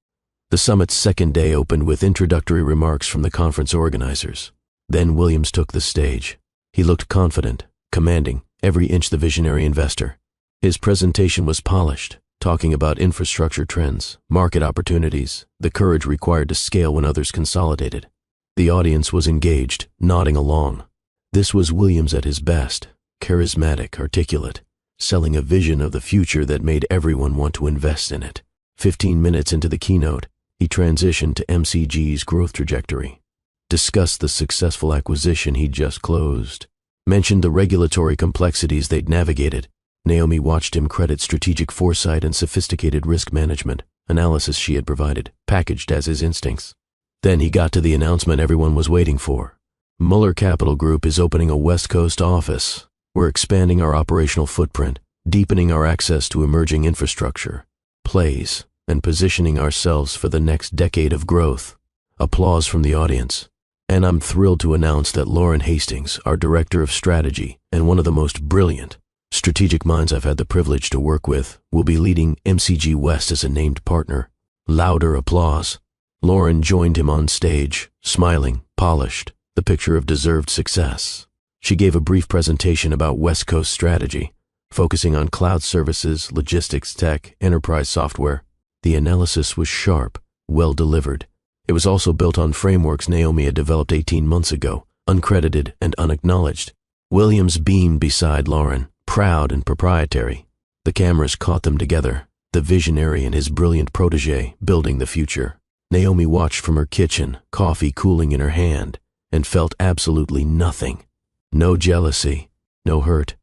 The summit's second day opened with introductory remarks from the conference organizers. Then Williams took the stage. He looked confident, commanding, every inch the visionary investor. His presentation was polished, talking about infrastructure trends, market opportunities, the courage required to scale when others consolidated. The audience was engaged, nodding along. This was Williams at his best, charismatic, articulate, selling a vision of the future that made everyone want to invest in it. 15 minutes into the keynote, he transitioned to MCG's growth trajectory, discussed the successful acquisition he'd just closed, mentioned the regulatory complexities they'd navigated. Naomi watched him credit strategic foresight and sophisticated risk management, analysis she had provided, packaged as his instincts. Then he got to the announcement everyone was waiting for. Muller Capital Group is opening a West Coast office. We're expanding our operational footprint, deepening our access to emerging infrastructure, plays, and positioning ourselves for the next decade of growth. Applause from the audience. And I'm thrilled to announce that Lauren Hastings, our Director of Strategy and one of the most brilliant strategic minds I've had the privilege to work with, will be leading MCG West as a named partner. Louder applause. Lauren joined him on stage, smiling, polished, the picture of deserved success. She gave a brief presentation about West Coast strategy, focusing on cloud services, logistics tech, enterprise software. The analysis was sharp, well delivered. It was also built on frameworks Naomi had developed 18 months ago, uncredited and unacknowledged. Williams beamed beside Lauren, proud and proprietary. The cameras caught them together, the visionary and his brilliant protege building the future. Naomi watched from her kitchen, coffee cooling in her hand, and felt absolutely nothing. No jealousy, no hurt,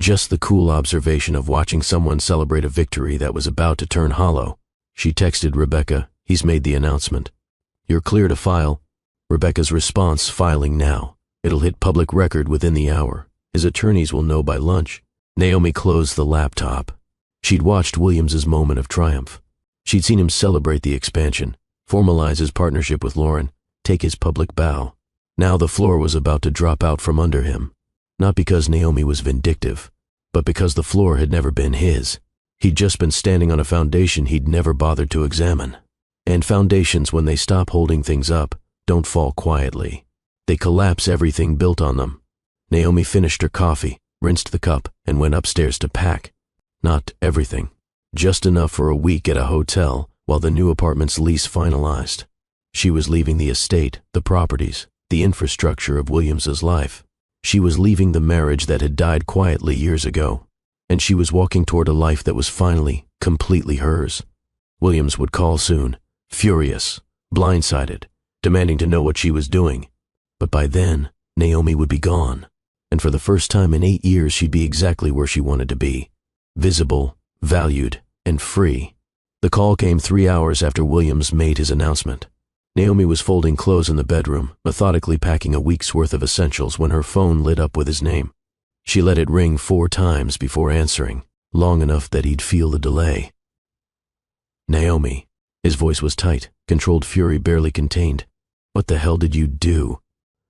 just the cool observation of watching someone celebrate a victory that was about to turn hollow. She texted Rebecca, "He's made the announcement. You're clear to file." Rebecca's response, "Filing now. It'll hit public record within the hour. His attorneys will know by lunch." Naomi closed the laptop. She'd watched Williams's moment of triumph. She'd seen him celebrate the expansion, formalize his partnership with Lauren, take his public bow. Now the floor was about to drop out from under him, not because Naomi was vindictive, but because the floor had never been his. He'd just been standing on a foundation he'd never bothered to examine. And foundations, when they stop holding things up, don't fall quietly. They collapse everything built on them. Naomi finished her coffee, rinsed the cup, and went upstairs to pack. Not everything, just enough for a week at a hotel while the new apartment's lease finalized. She was leaving the estate, the properties, the infrastructure of Williams's life. She was leaving the marriage that had died quietly years ago, and she was walking toward a life that was finally, completely hers. Williams would call soon, furious, blindsided, demanding to know what she was doing. But by then, Naomi would be gone, and for the first time in 8 years she'd be exactly where she wanted to be, visible, valued, and free. The call came 3 hours after Williams made his announcement. Naomi was folding clothes in the bedroom, methodically packing a week's worth of essentials when her phone lit up with his name. She let it ring 4 times before answering, long enough that he'd feel the delay. Naomi. His voice was tight, controlled fury barely contained. What the hell did you do?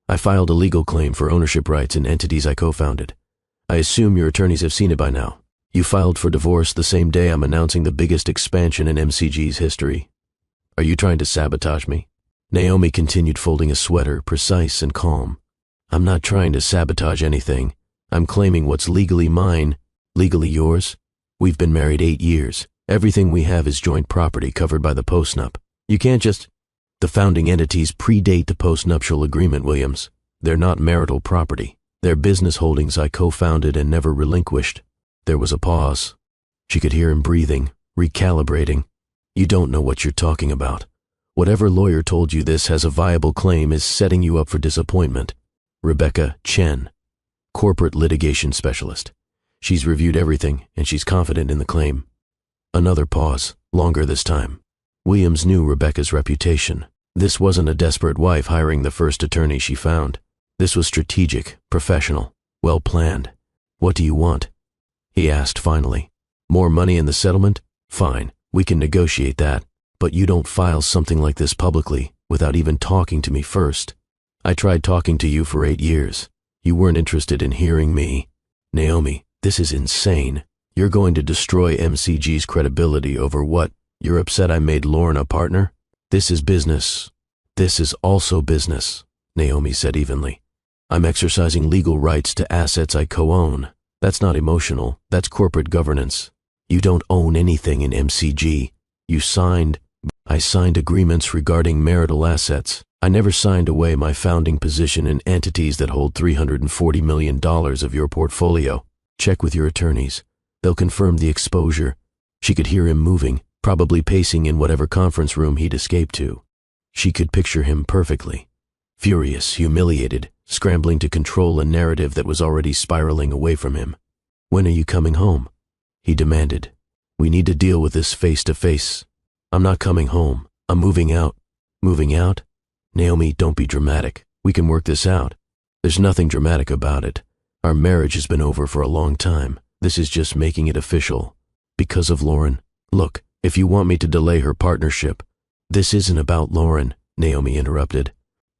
I filed a legal claim for ownership rights in entities I co-founded. I assume your attorneys have seen it by now. You filed for divorce the same day I'm announcing the biggest expansion in MCG's history. Are you trying to sabotage me? Naomi continued folding a sweater, precise and calm. I'm not trying to sabotage anything. I'm claiming what's legally mine. Legally yours? We've been married 8 years. Everything we have is joint property covered by the postnup. You can't just... The founding entities predate the postnuptial agreement, Williams. They're not marital property. They're business holdings I co-founded and never relinquished. There was a pause. She could hear him breathing, recalibrating. You don't know what you're talking about. Whatever lawyer told you this has a viable claim is setting you up for disappointment. Rebecca Chen, corporate litigation specialist. She's reviewed everything and she's confident in the claim. Another pause, longer this time. Williams knew Rebecca's reputation. This wasn't a desperate wife hiring the first attorney she found. This was strategic, professional, well planned. What do you want? He asked finally. More money in the settlement? Fine, we can negotiate that. But you don't file something like this publicly without even talking to me first. I tried talking to you for 8 years. You weren't interested in hearing me. Naomi, this is insane. You're going to destroy MCG's credibility over what? You're upset I made Lauren a partner? This is business. This is also business, Naomi said evenly. I'm exercising legal rights to assets I co-own. That's not emotional. That's corporate governance. You don't own anything in MCG. I signed agreements regarding marital assets. I never signed away my founding position in entities that hold $340 million of your portfolio. Check with your attorneys. They'll confirm the exposure. She could hear him moving, probably pacing in whatever conference room he'd escaped to. She could picture him perfectly. Furious, humiliated, scrambling to control a narrative that was already spiraling away from him. When are you coming home? He demanded. We need to deal with this face to face. I'm not coming home. I'm moving out. Moving out? Naomi, don't be dramatic. We can work this out. There's nothing dramatic about it. Our marriage has been over for a long time. This is just making it official. Because of Lauren. Look, if you want me to delay her partnership. This isn't about Lauren, Naomi interrupted.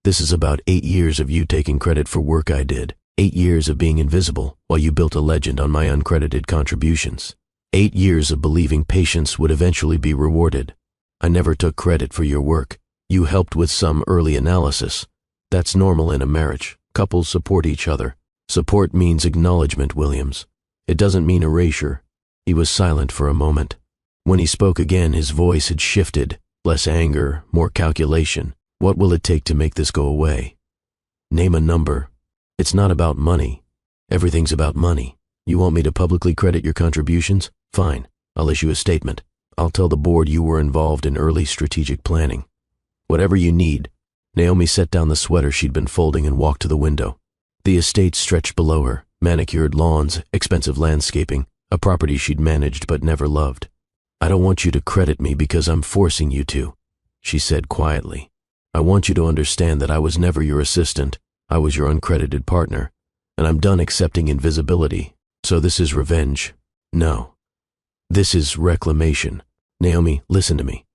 This is about 8 years of you taking credit for work I did. 8 years of being invisible while you built a legend on my uncredited contributions. 8 years of believing patience would eventually be rewarded. I never took credit for your work. You helped with some early analysis. That's normal in a marriage. Couples support each other. Support means acknowledgement, Williams. It doesn't mean erasure. He was silent for a moment. When he spoke again, his voice had shifted. Less anger, more calculation. What will it take to make this go away? Name a number. It's not about money. Everything's about money. You want me to publicly credit your contributions? Fine. I'll issue a statement. I'll tell the board you were involved in early strategic planning. Whatever you need. Naomi set down the sweater she'd been folding and walked to the window. The estate stretched below her, manicured lawns, expensive landscaping, a property she'd managed but never loved. I don't want you to credit me because I'm forcing you to, she said quietly. I want you to understand that I was never your assistant. I was your uncredited partner, and I'm done accepting invisibility. So this is revenge. No. This is reclamation. Naomi, listen to me.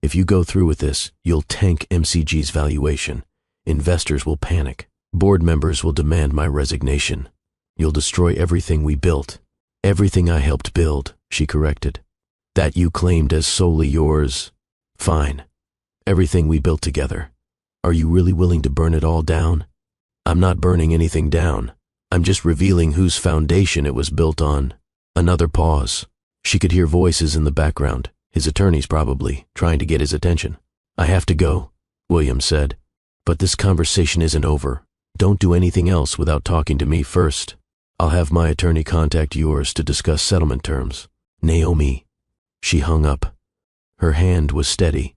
If you go through with this, you'll tank MCG's valuation. Investors will panic. Board members will demand my resignation. You'll destroy everything we built. Everything I helped build, she corrected. That you claimed as solely yours. Fine. Everything we built together. Are you really willing to burn it all down? I'm not burning anything down. I'm just revealing whose foundation it was built on. Another pause. She could hear voices in the background, his attorneys probably, trying to get his attention. I have to go, Williams said. But this conversation isn't over. Don't do anything else without talking to me first. I'll have my attorney contact yours to discuss settlement terms. Naomi. She hung up. Her hand was steady.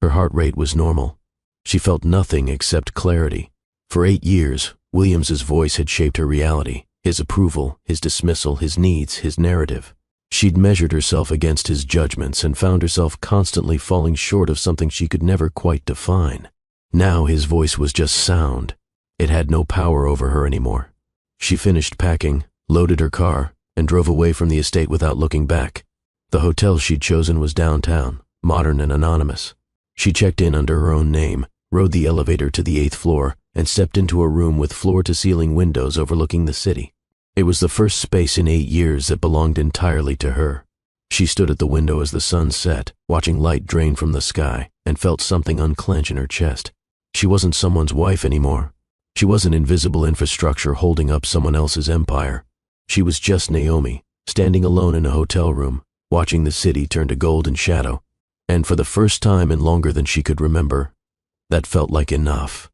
Her heart rate was normal. She felt nothing except clarity. For 8 years, Williams's voice had shaped her reality, his approval, his dismissal, his needs, his narrative. She'd measured herself against his judgments and found herself constantly falling short of something she could never quite define. Now his voice was just sound. It had no power over her anymore. She finished packing, loaded her car, and drove away from the estate without looking back. The hotel she'd chosen was downtown, modern and anonymous. She checked in under her own name, rode the elevator to the 8th floor, and stepped into a room with floor-to-ceiling windows overlooking the city. It was the first space in 8 years that belonged entirely to her. She stood at the window as the sun set, watching light drain from the sky, and felt something unclench in her chest. She wasn't someone's wife anymore. She wasn't invisible infrastructure holding up someone else's empire. She was just Naomi, standing alone in a hotel room, watching the city turn to golden shadow. And for the first time in longer than she could remember, that felt like enough.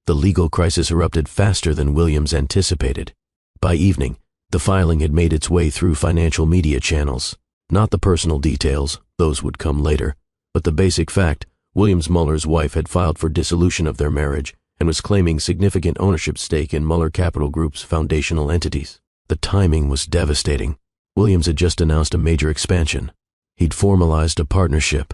The legal crisis erupted faster than Williams anticipated. By evening, the filing had made its way through financial media channels. Not the personal details, those would come later, but the basic fact: Williams Muller's wife had filed for dissolution of their marriage and was claiming significant ownership stake in Muller Capital Group's foundational entities. The timing was devastating. Williams had just announced a major expansion. He'd formalized a partnership.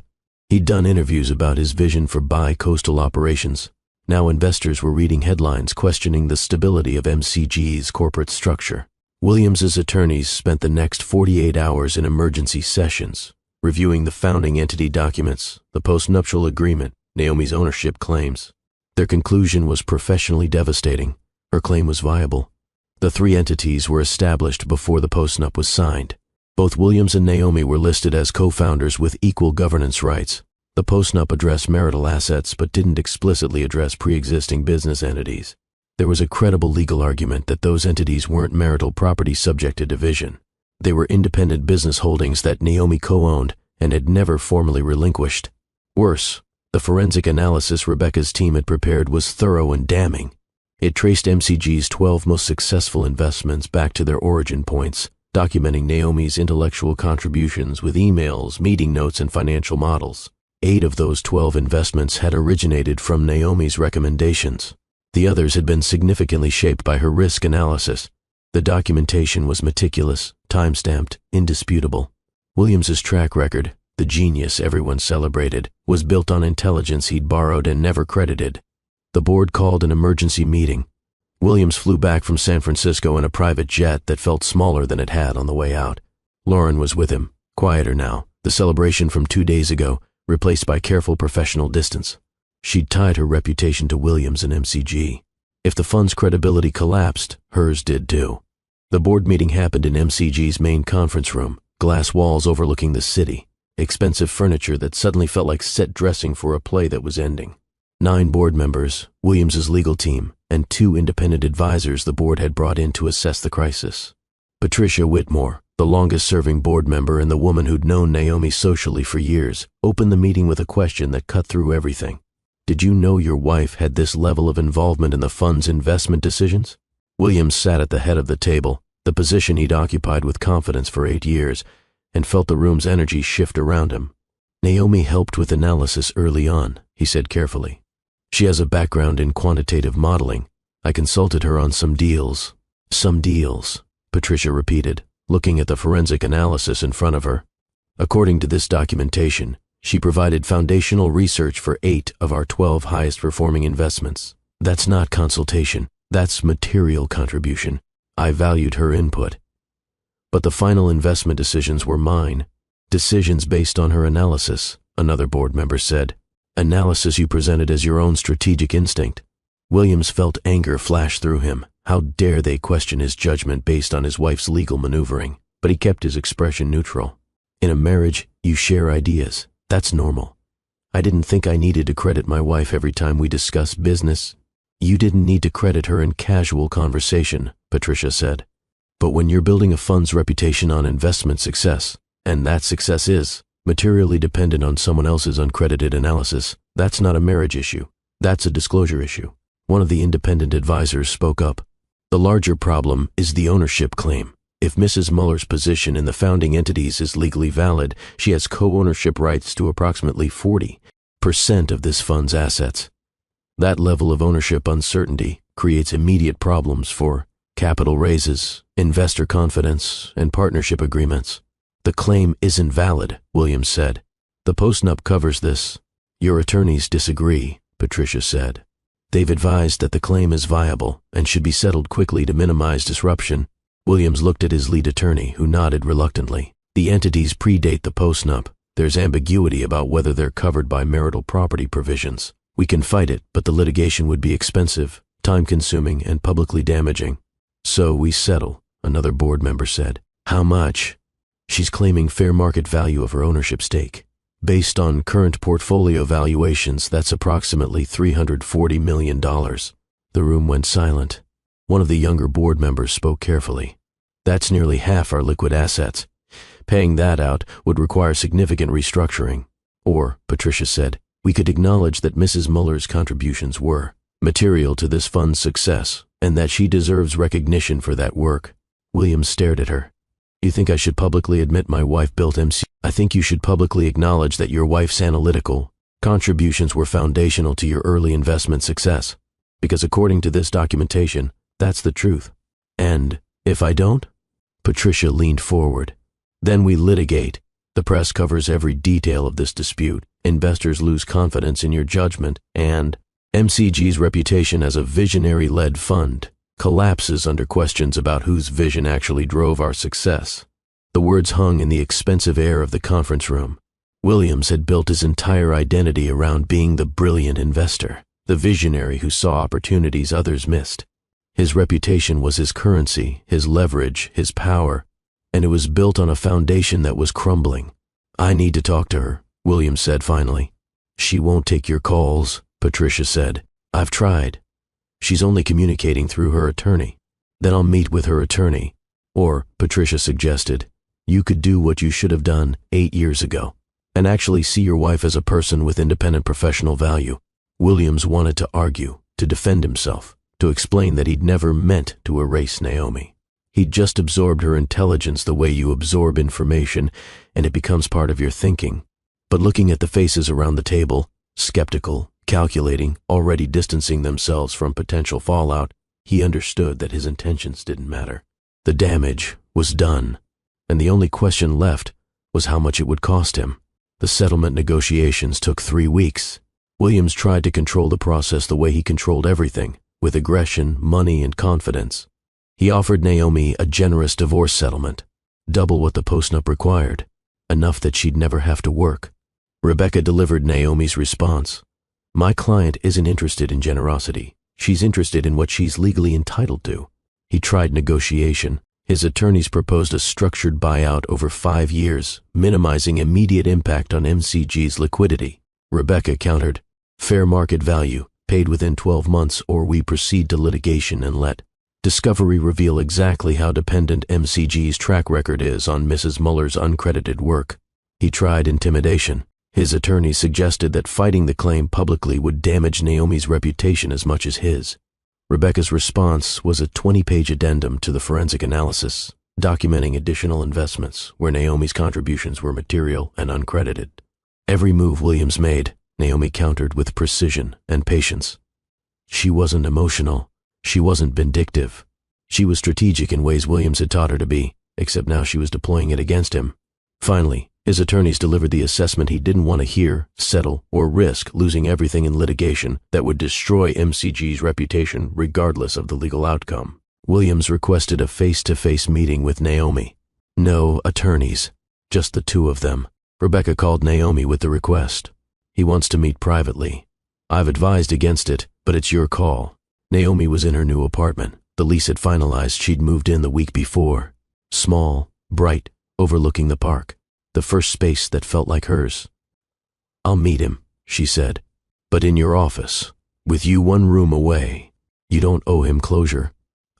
He'd done interviews about his vision for bi-coastal operations. Now investors were reading headlines questioning the stability of MCG's corporate structure. Williams's attorneys spent the next 48 hours in emergency sessions, reviewing the founding entity documents, the post-nuptial agreement, Naomi's ownership claims. Their conclusion was professionally devastating. Her claim was viable. The 3 entities were established before the postnup was signed. Both Williams and Naomi were listed as co-founders with equal governance rights. The postnup addressed marital assets but didn't explicitly address pre-existing business entities. There was a credible legal argument that those entities weren't marital property subject to division. They were independent business holdings that Naomi co-owned and had never formally relinquished. Worse, the forensic analysis Rebecca's team had prepared was thorough and damning. It traced MCG's 12 most successful investments back to their origin points, documenting Naomi's intellectual contributions with emails, meeting notes, and financial models. 8 of those 12 investments had originated from Naomi's recommendations. The others had been significantly shaped by her risk analysis. The documentation was meticulous, time-stamped, indisputable. Williams's track record, the genius everyone celebrated, was built on intelligence he'd borrowed and never credited. The board called an emergency meeting. Williams flew back from San Francisco in a private jet that felt smaller than it had on the way out. Lauren was with him, quieter now, the celebration from 2 days ago, replaced by careful professional distance. She'd tied her reputation to Williams and MCG. If the fund's credibility collapsed, hers did too. The board meeting happened in MCG's main conference room, glass walls overlooking the city, expensive furniture that suddenly felt like set dressing for a play that was ending. 9 board members, Williams's legal team, and 2 independent advisors the board had brought in to assess the crisis. Patricia Whitmore, the longest-serving board member and the woman who'd known Naomi socially for years, opened the meeting with a question that cut through everything. Did you know your wife had this level of involvement in the fund's investment decisions? Williams sat at the head of the table, the position he'd occupied with confidence for 8 years, and felt the room's energy shift around him. Naomi helped with analysis early on, he said carefully. She has a background in quantitative modeling. I consulted her on some deals. Some deals, Patricia repeated, looking at the forensic analysis in front of her. According to this documentation, she provided foundational research for 8 of our 12 highest-performing investments. That's not consultation. That's material contribution. I valued her input. But the final investment decisions were mine. Decisions based on her analysis, another board member said. Analysis you presented as your own strategic instinct. Williams felt anger flash through him. How dare they question his judgment based on his wife's legal maneuvering? But he kept his expression neutral. In a marriage, you share ideas. That's normal. I didn't think I needed to credit my wife every time we discuss business. You didn't need to credit her in casual conversation, Patricia said. But when you're building a fund's reputation on investment success, and that success is materially dependent on someone else's uncredited analysis, that's not a marriage issue. That's a disclosure issue. One of the independent advisors spoke up. The larger problem is the ownership claim. If Mrs. Muller's position in the founding entities is legally valid, she has co-ownership rights to approximately 40% of this fund's assets. That level of ownership uncertainty creates immediate problems for capital raises, investor confidence, and partnership agreements. The claim isn't valid, Williams said. The postnup covers this. Your attorneys disagree, Patricia said. They've advised that the claim is viable and should be settled quickly to minimize disruption. Williams looked at his lead attorney, who nodded reluctantly. The entities predate the postnup. There's ambiguity about whether they're covered by marital property provisions. We can fight it, but the litigation would be expensive, time-consuming, and publicly damaging. So we settle, another board member said. How much? She's claiming fair market value of her ownership stake. Based on current portfolio valuations, that's approximately $340 million. The room went silent. One of the younger board members spoke carefully. That's nearly half our liquid assets. Paying that out would require significant restructuring. Or, Patricia said, we could acknowledge that Mrs. Muller's contributions were material to this fund's success, and that she deserves recognition for that work. Williams stared at her. You think I should publicly admit my wife built MC? I think you should publicly acknowledge that your wife's analytical contributions were foundational to your early investment success. Because according to this documentation, that's the truth. And if I don't? Patricia leaned forward. Then we litigate. The press covers every detail of this dispute. Investors lose confidence in your judgment, and MCG's reputation as a visionary-led fund collapses under questions about whose vision actually drove our success. The words hung in the expensive air of the conference room. Williams had built his entire identity around being the brilliant investor, the visionary who saw opportunities others missed. His reputation was his currency, his leverage, his power, and it was built on a foundation that was crumbling. I need to talk to her, Williams said finally. She won't take your calls, Patricia said. I've tried. She's only communicating through her attorney. Then I'll meet with her attorney. Or, Patricia suggested, you could do what you should have done 8 years ago, and actually see your wife as a person with independent professional value. Williams wanted to argue, to defend himself, to explain that he'd never meant to erase Naomi. He'd just absorbed her intelligence the way you absorb information, and it becomes part of your thinking. But looking at the faces around the table, skeptical, calculating, already distancing themselves from potential fallout, he understood that his intentions didn't matter. The damage was done, and the only question left was how much it would cost him. The settlement negotiations took 3 weeks. Williams tried to control the process the way he controlled everything, with aggression, money, and confidence. He offered Naomi a generous divorce settlement, double what the postnup required, enough that she'd never have to work. Rebecca delivered Naomi's response. My client isn't interested in generosity. She's interested in what she's legally entitled to. He tried negotiation. His attorneys proposed a structured buyout over 5 years, minimizing immediate impact on MCG's liquidity. Rebecca countered, fair market value, paid within 12 months, or we proceed to litigation and let discovery reveal exactly how dependent MCG's track record is on Mrs. Muller's uncredited work. He tried intimidation. His attorneys suggested that fighting the claim publicly would damage Naomi's reputation as much as his. Rebecca's response was a 20-page addendum to the forensic analysis, documenting additional investments where Naomi's contributions were material and uncredited. Every move Williams made, Naomi countered with precision and patience. She wasn't emotional. She wasn't vindictive. She was strategic in ways Williams had taught her to be, except now she was deploying it against him. Finally, his attorneys delivered the assessment he didn't want to hear, settle, or risk losing everything in litigation that would destroy MCG's reputation regardless of the legal outcome. Williams requested a face-to-face meeting with Naomi. No attorneys, just the two of them. Rebecca called Naomi with the request. He wants to meet privately. I've advised against it, but it's your call. Naomi was in her new apartment. The lease had finalized. She'd moved in the week before. Small, bright, overlooking the park. The first space that felt like hers. I'll meet him, she said, but in your office, with you 1 room away. You don't owe him closure.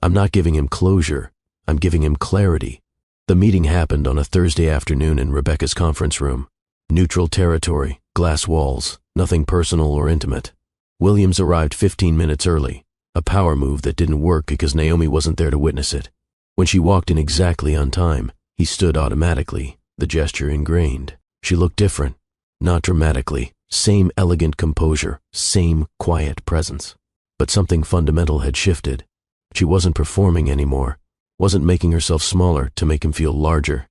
I'm not giving him closure. I'm giving him clarity. The meeting happened on a Thursday afternoon in Rebecca's conference room. Neutral territory, glass walls, nothing personal or intimate. Williams arrived 15 minutes early, a power move that didn't work because Naomi wasn't there to witness it. When she walked in exactly on time, he stood automatically, the gesture ingrained. She looked different, not dramatically, same elegant composure, same quiet presence. But something fundamental had shifted. She wasn't performing anymore, wasn't making herself smaller to make him feel larger.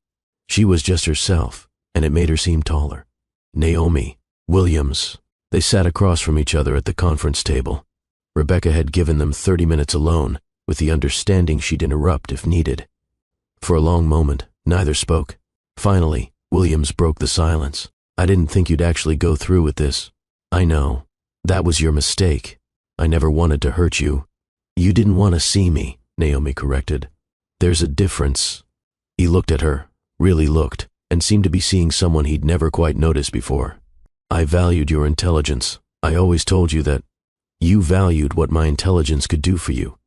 She was just herself, and it made her seem taller. Naomi, Williams. They sat across from each other at the conference table. Rebecca had given them 30 minutes alone, with the understanding she'd interrupt if needed. For a long moment, neither spoke. Finally, Williams broke the silence. I didn't think you'd actually go through with this. I know. That was your mistake. I never wanted to hurt you. You didn't want to see me, Naomi corrected. There's a difference. He looked at her, really looked, and seemed to be seeing someone he'd never quite noticed before. I valued your intelligence. I always told you that. You valued what my intelligence could do for you.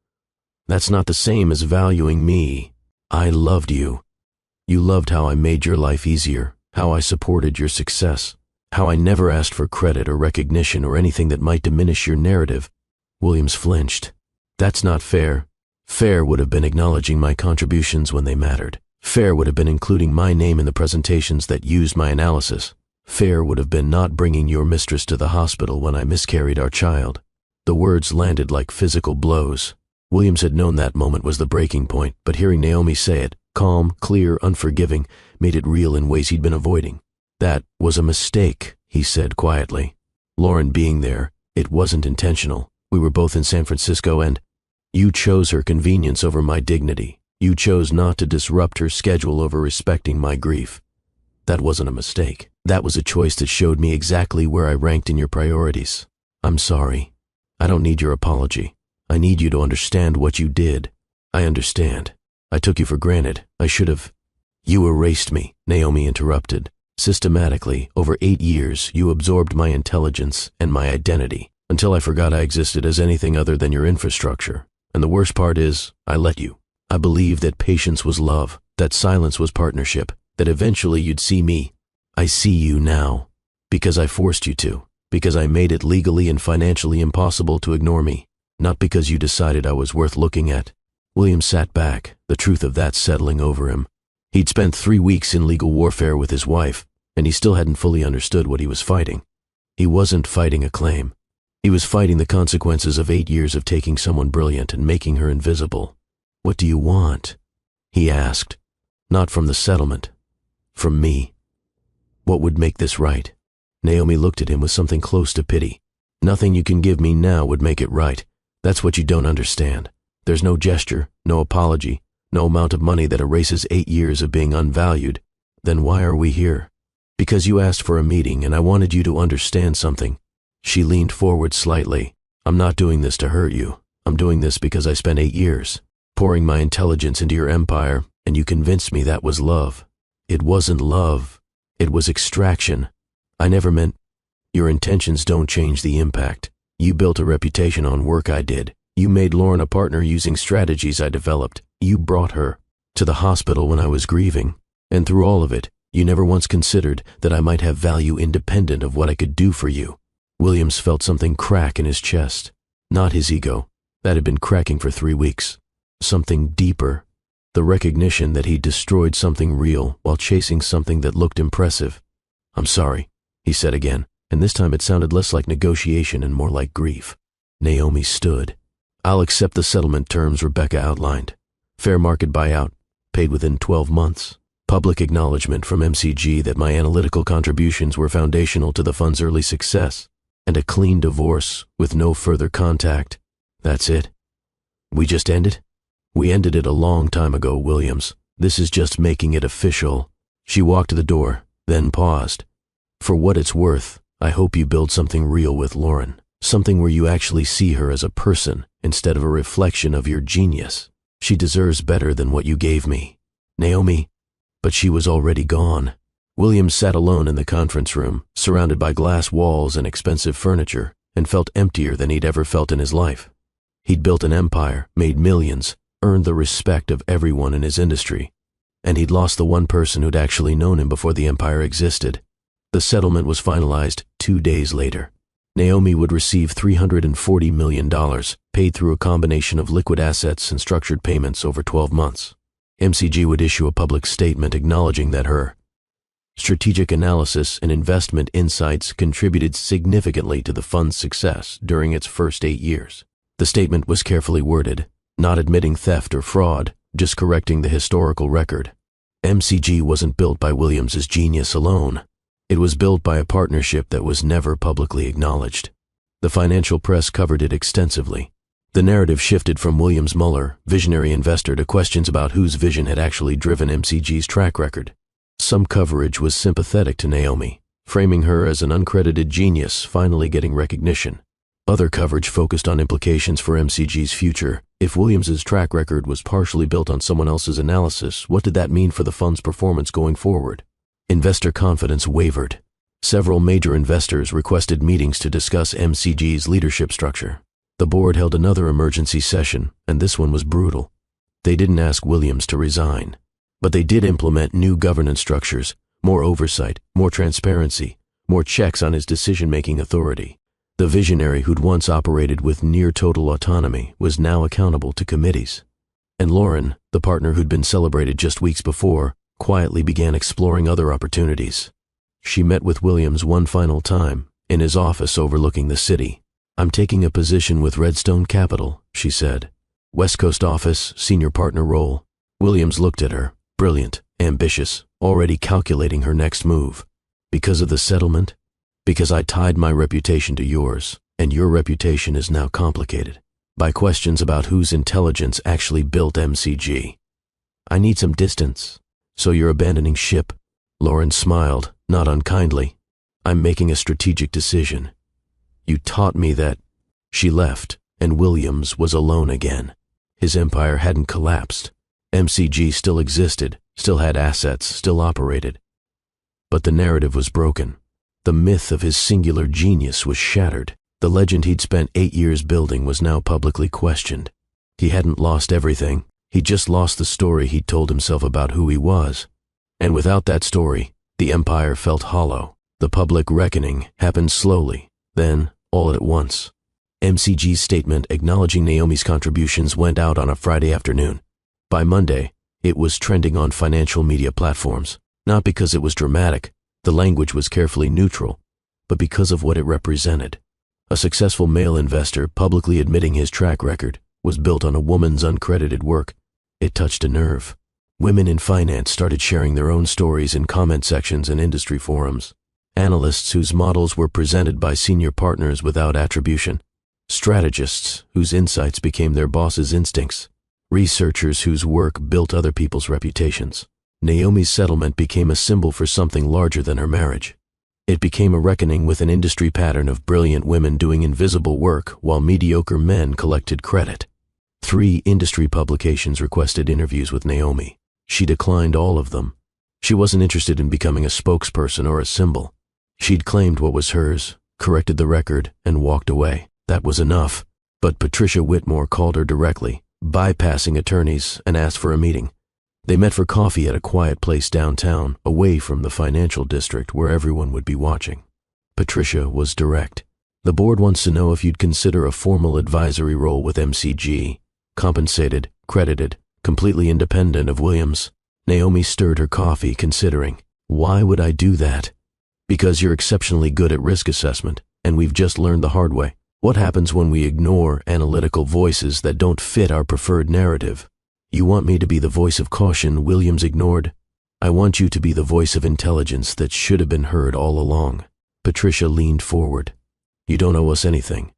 That's not the same as valuing me. I loved you. You loved how I made your life easier, how I supported your success, how I never asked for credit or recognition or anything that might diminish your narrative. Williams flinched. That's not fair. Fair would have been acknowledging my contributions when they mattered. Fair would have been including my name in the presentations that used my analysis. Fair would have been not bringing your mistress to the hospital when I miscarried our child. The words landed like physical blows. Williams had known that moment was the breaking point, but hearing Naomi say it, calm, clear, unforgiving, made it real in ways he'd been avoiding. That was a mistake, he said quietly. Lauren being there, it wasn't intentional. We were both in San Francisco and you chose her convenience over my dignity. You chose not to disrupt her schedule over respecting my grief. That wasn't a mistake. That was a choice that showed me exactly where I ranked in your priorities. I'm sorry. I don't need your apology. I need you to understand what you did. I understand. I took you for granted. I should have. You erased me, Naomi interrupted. Systematically, over 8 years, you absorbed my intelligence and my identity, until I forgot I existed as anything other than your infrastructure. And the worst part is, I let you. I believed that patience was love, that silence was partnership, that eventually you'd see me. I see you now. Because I forced you to. Because I made it legally and financially impossible to ignore me. Not because you decided I was worth looking at. William sat back, the truth of that settling over him. He'd spent 3 weeks in legal warfare with his wife, and he still hadn't fully understood what he was fighting. He wasn't fighting a claim. He was fighting the consequences of 8 years of taking someone brilliant and making her invisible. What do you want? He asked. Not from the settlement. From me. What would make this right? Naomi looked at him with something close to pity. Nothing you can give me now would make it right. That's what you don't understand. There's no gesture, no apology, no amount of money that erases 8 years of being unvalued. Then why are we here? Because you asked for a meeting and I wanted you to understand something. She leaned forward slightly. I'm not doing this to hurt you. I'm doing this because I spent 8 years pouring my intelligence into your empire, and you convinced me that was love. It wasn't love. It was extraction. I never meant. Your intentions don't change the impact. You built a reputation on work I did. You made Lauren a partner using strategies I developed. You brought her to the hospital when I was grieving. And through all of it, you never once considered that I might have value independent of what I could do for you. Williams felt something crack in his chest. Not his ego. That had been cracking for 3 weeks. Something deeper. The recognition that he'd destroyed something real while chasing something that looked impressive. I'm sorry, he said again, and this time it sounded less like negotiation and more like grief. Naomi stood. I'll accept the settlement terms Rebecca outlined. Fair market buyout, paid within 12 months. Public acknowledgement from MCG that my analytical contributions were foundational to the fund's early success. And a clean divorce with no further contact. That's it. We just ended? We ended it a long time ago, Williams. This is just making it official. She walked to the door, then paused. For what it's worth, I hope you build something real with Lauren. Something where you actually see her as a person instead of a reflection of your genius. She deserves better than what you gave me. Naomi. But she was already gone. Williams sat alone in the conference room, surrounded by glass walls and expensive furniture, and felt emptier than he'd ever felt in his life. He'd built an empire, made millions, earned the respect of everyone in his industry, and he'd lost the one person who'd actually known him before the empire existed. The settlement was finalized 2 days later. Naomi would receive $340 million, paid through a combination of liquid assets and structured payments over 12 months. MCG would issue a public statement acknowledging that her strategic analysis and investment insights contributed significantly to the fund's success during its first 8 years. The statement was carefully worded, not admitting theft or fraud, just correcting the historical record. MCG wasn't built by Williams's genius alone. It was built by a partnership that was never publicly acknowledged. The financial press covered it extensively. The narrative shifted from Williams Muller, visionary investor, to questions about whose vision had actually driven MCG's track record. Some coverage was sympathetic to Naomi, framing her as an uncredited genius finally getting recognition. Other coverage focused on implications for MCG's future. If Williams's track record was partially built on someone else's analysis, what did that mean for the fund's performance going forward? Investor confidence wavered. Several major investors requested meetings to discuss MCG's leadership structure. The board held another emergency session, and this one was brutal. They didn't ask Williams to resign, but they did implement new governance structures, more oversight, more transparency, more checks on his decision-making authority. The visionary who'd once operated with near-total autonomy was now accountable to committees. And Lauren, the partner who'd been celebrated just weeks before, quietly began exploring other opportunities. She met with Williams one final time, in his office overlooking the city. "I'm taking a position with Redstone Capital," she said. "West Coast office, senior partner role." Williams looked at her, brilliant, ambitious, already calculating her next move. "Because of the settlement?" "Because I tied my reputation to yours, and your reputation is now complicated by questions about whose intelligence actually built MCG. I need some distance." "So you're abandoning ship?" Lauren smiled, not unkindly. "I'm making a strategic decision. You taught me that." She left, and Williams was alone again. His empire hadn't collapsed. MCG still existed, still had assets, still operated. But the narrative was broken. The myth of his singular genius was shattered. The legend he'd spent 8 years building was now publicly questioned. He hadn't lost everything. He just lost the story he'd told himself about who he was. And without that story, the empire felt hollow. The public reckoning happened slowly, then all at once. MCG's statement acknowledging Naomi's contributions went out on a Friday afternoon. By Monday, it was trending on financial media platforms, not because it was dramatic, the language was carefully neutral, but because of what it represented. A successful male investor publicly admitting his track record was built on a woman's uncredited work. It touched a nerve. Women in finance started sharing their own stories in comment sections and industry forums. Analysts whose models were presented by senior partners without attribution. Strategists whose insights became their boss's instincts. Researchers whose work built other people's reputations. Naomi's settlement became a symbol for something larger than her marriage. It became a reckoning with an industry pattern of brilliant women doing invisible work while mediocre men collected credit. 3 industry publications requested interviews with Naomi. She declined all of them. She wasn't interested in becoming a spokesperson or a symbol. She'd claimed what was hers, corrected the record, and walked away. That was enough. But Patricia Whitmore called her directly, bypassing attorneys, and asked for a meeting. They met for coffee at a quiet place downtown, away from the financial district where everyone would be watching. Patricia was direct. "The board wants to know if you'd consider a formal advisory role with MCG. Compensated, credited, completely independent of Williams." Naomi stirred her coffee, considering. "Why would I do that?" "Because you're exceptionally good at risk assessment, and we've just learned the hard way. What happens when we ignore analytical voices that don't fit our preferred narrative? You want me to be the voice of caution Williams ignored? I want you to be the voice of intelligence that should have been heard all along." Patricia leaned forward. "You don't owe us anything.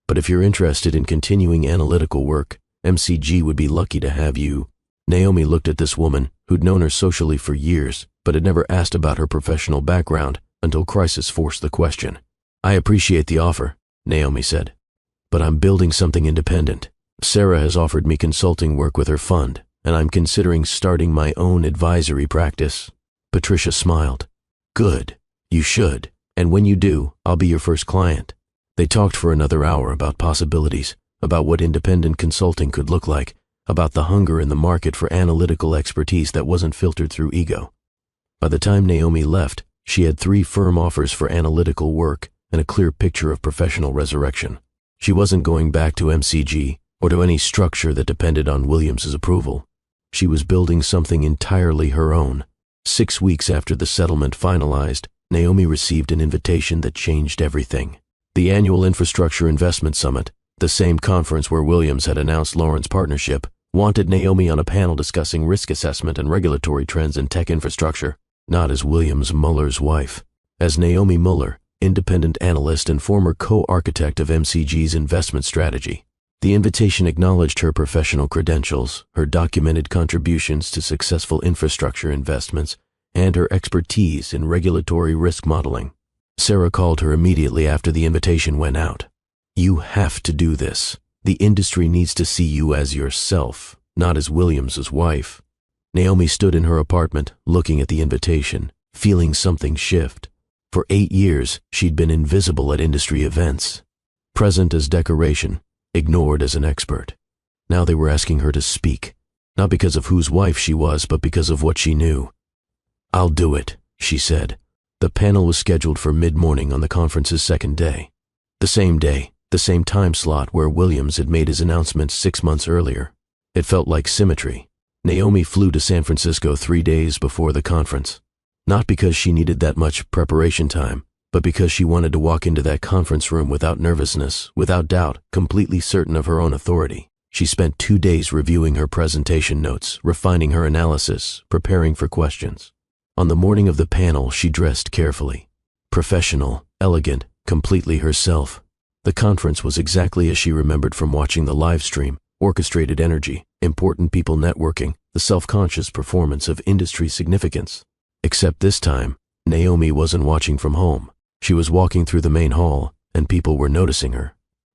But if you're interested in continuing analytical work, MCG would be lucky to have you." Naomi looked at this woman, who'd known her socially for years, but had never asked about her professional background until crisis forced the question. "I appreciate the offer," Naomi said, "but I'm building something independent. Sarah has offered me consulting work with her fund, and I'm considering starting my own advisory practice." Patricia smiled. "Good. You should. And when you do, I'll be your first client." They talked for another hour about possibilities, about what independent consulting could look like, about the hunger in the market for analytical expertise that wasn't filtered through ego. By the time Naomi left, she had 3 firm offers for analytical work, and a clear picture of professional resurrection. She wasn't going back to MCG or to any structure that depended on Williams's approval. She was building something entirely her own. 6 weeks after the settlement finalized, Naomi received an invitation that changed everything. The annual Infrastructure Investment Summit, the same conference where Williams had announced Lauren's partnership, wanted Naomi on a panel discussing risk assessment and regulatory trends in tech infrastructure, not as Williams Muller's wife, as Naomi Muller, independent analyst and former co-architect of MCG's investment strategy. The invitation acknowledged her professional credentials, her documented contributions to successful infrastructure investments, and her expertise in regulatory risk modeling. Sarah called her immediately after the invitation went out. "You have to do this. The industry needs to see you as yourself, not as Williams's wife." Naomi stood in her apartment, looking at the invitation, feeling something shift. For 8 years, she'd been invisible at industry events, present as decoration, ignored as an expert. Now they were asking her to speak, not because of whose wife she was, but because of what she knew. "I'll do it," she said. The panel was scheduled for mid-morning on the conference's second day. The same time slot where Williams had made his announcement 6 months earlier. It felt like symmetry. Naomi flew to San Francisco 3 days before the conference. Not because she needed that much preparation time, but because she wanted to walk into that conference room without nervousness, without doubt, completely certain of her own authority. She spent 2 days reviewing her presentation notes, refining her analysis, preparing for questions. On the morning of the panel, she dressed carefully. Professional, elegant, completely herself. The conference was exactly as she remembered from watching the live stream: orchestrated energy, important people networking, the self-conscious performance of industry significance. Except this time, Naomi wasn't watching from home. She was walking through the main hall, and people were noticing her.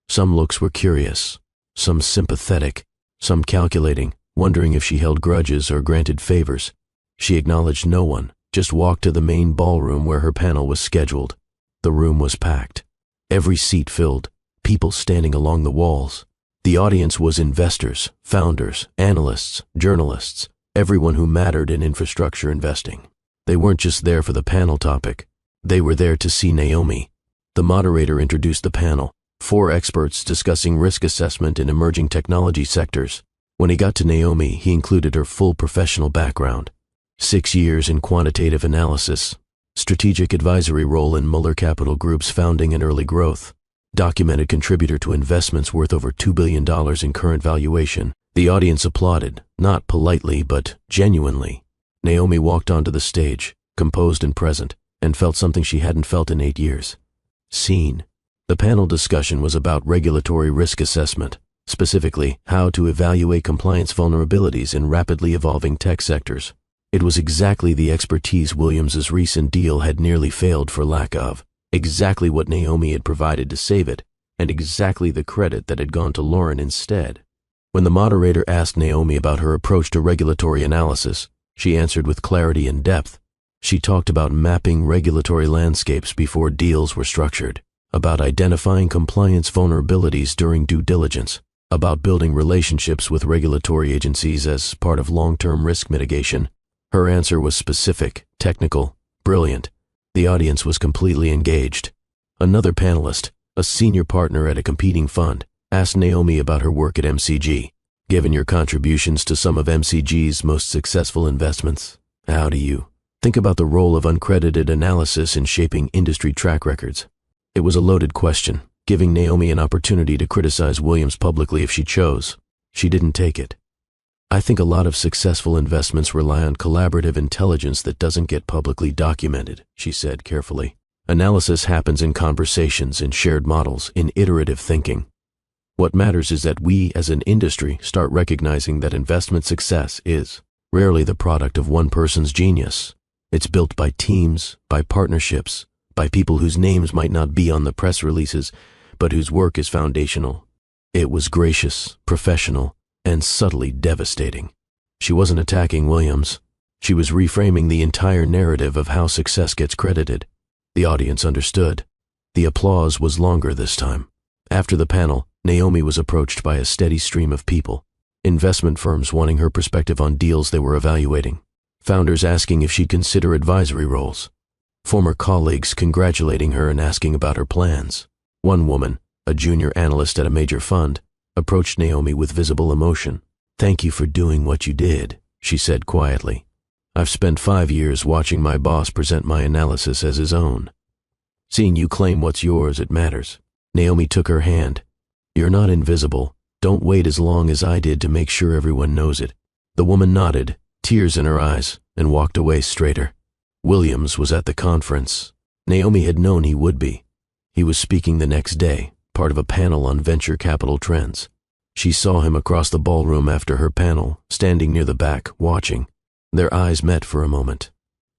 Some looks were curious, some sympathetic, some calculating, wondering if she held grudges or granted favors. She acknowledged no one, just walked to the main ballroom where her panel was scheduled. The room was packed. Every seat filled, people standing along the walls. The audience was investors, founders, analysts, journalists, everyone who mattered in infrastructure investing. They weren't just there for the panel topic. They were there to see Naomi. The moderator introduced the panel, 4 experts discussing risk assessment in emerging technology sectors. When he got to Naomi, he included her full professional background: 6 years in quantitative analysis, strategic advisory role in Muller Capital Group's founding and early growth, documented contributor to investments worth over $2 billion in current valuation. The audience applauded, not politely, but genuinely. Naomi walked onto the stage, composed and present, and felt something she hadn't felt in 8 years. Seen. The panel discussion was about regulatory risk assessment, specifically how to evaluate compliance vulnerabilities in rapidly evolving tech sectors. It was exactly the expertise Williams's recent deal had nearly failed for lack of, exactly what Naomi had provided to save it, and exactly the credit that had gone to Lauren instead. When the moderator asked Naomi about her approach to regulatory analysis, she answered with clarity and depth. She talked about mapping regulatory landscapes before deals were structured, about identifying compliance vulnerabilities during due diligence, about building relationships with regulatory agencies as part of long-term risk mitigation. Her answer was specific, technical, brilliant. The audience was completely engaged. Another panelist, a senior partner at a competing fund, asked Naomi about her work at MCG. "Given your contributions to some of MCG's most successful investments, how do you think about the role of uncredited analysis in shaping industry track records?" It was a loaded question, giving Naomi an opportunity to criticize Williams publicly if she chose. She didn't take it. "I think a lot of successful investments rely on collaborative intelligence that doesn't get publicly documented," she said carefully. "Analysis happens in conversations, in shared models, in iterative thinking. What matters is that we as an industry start recognizing that investment success is rarely the product of one person's genius. It's built by teams, by partnerships, by people whose names might not be on the press releases, but whose work is foundational." It was gracious, professional, and subtly devastating. She wasn't attacking Williams. She was reframing the entire narrative of how success gets credited. The audience understood. The applause was longer this time. After the panel, Naomi was approached by a steady stream of people. Investment firms wanting her perspective on deals they were evaluating. Founders asking if she'd consider advisory roles. former colleagues congratulating her and asking about her plans. One woman, a junior analyst at a major fund, approached Naomi with visible emotion. "Thank you for doing what you did," she said quietly. "I've spent 5 years watching my boss present my analysis as his own. Seeing you claim what's yours, it matters." Naomi took her hand. "You're not invisible. Don't wait as long as I did to make sure everyone knows it." The woman nodded, tears in her eyes, and walked away straighter. Williams was at the conference. Naomi had known he would be. He was speaking the next day, part of a panel on venture capital trends. She saw him across the ballroom after her panel, standing near the back, watching. Their eyes met for a moment.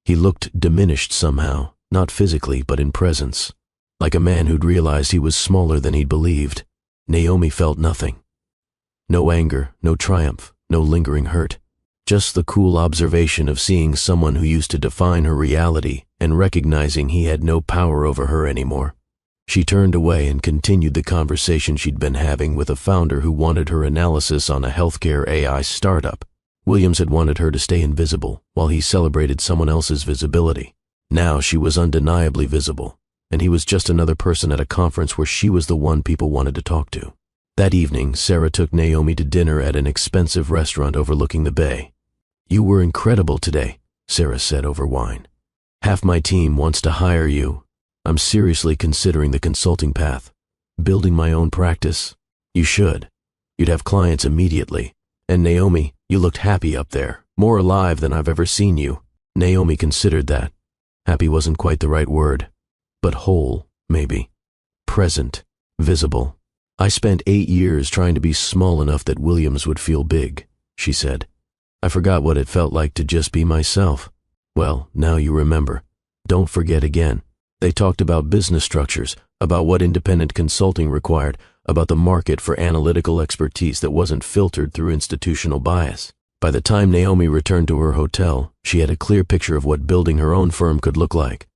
He looked diminished somehow, not physically, but in presence, like a man who'd realized he was smaller than he'd believed. Naomi felt nothing. No anger, no triumph, no lingering hurt. Just the cool observation of seeing someone who used to define her reality and recognizing he had no power over her anymore. She turned away and continued the conversation she'd been having with a founder who wanted her analysis on a healthcare AI startup. Williams had wanted her to stay invisible while he celebrated someone else's visibility. Now she was undeniably visible, and he was just another person at a conference where she was the one people wanted to talk to. That evening, Sarah took Naomi to dinner at an expensive restaurant overlooking the bay. "You were incredible today," Sarah said over wine. "Half my team wants to hire you. I'm seriously considering the consulting path. Building my own practice. You should. You'd have clients immediately. And Naomi, you looked happy up there, more alive than I've ever seen you." Naomi considered that. Happy wasn't quite the right word, but whole, maybe. Present, visible. "I spent 8 years trying to be small enough that Williams would feel big," she said. "I forgot what it felt like to just be myself." "Well, now you remember. Don't forget again." They talked about business structures, about what independent consulting required, about the market for analytical expertise that wasn't filtered through institutional bias. By the time Naomi returned to her hotel, she had a clear picture of what building her own firm could look like.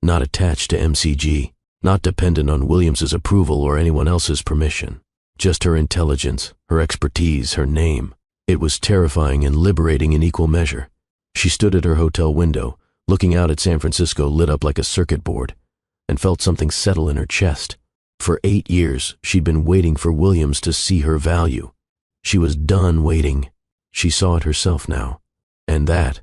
Not attached to MCG, not dependent on Williams's approval or anyone else's permission. Just her intelligence, her expertise, her name. It was terrifying and liberating in equal measure. She stood at her hotel window, looking out at San Francisco lit up like a circuit board, and felt something settle in her chest. For 8 years, she'd been waiting for Williams to see her value. She was done waiting. She saw it herself now. And that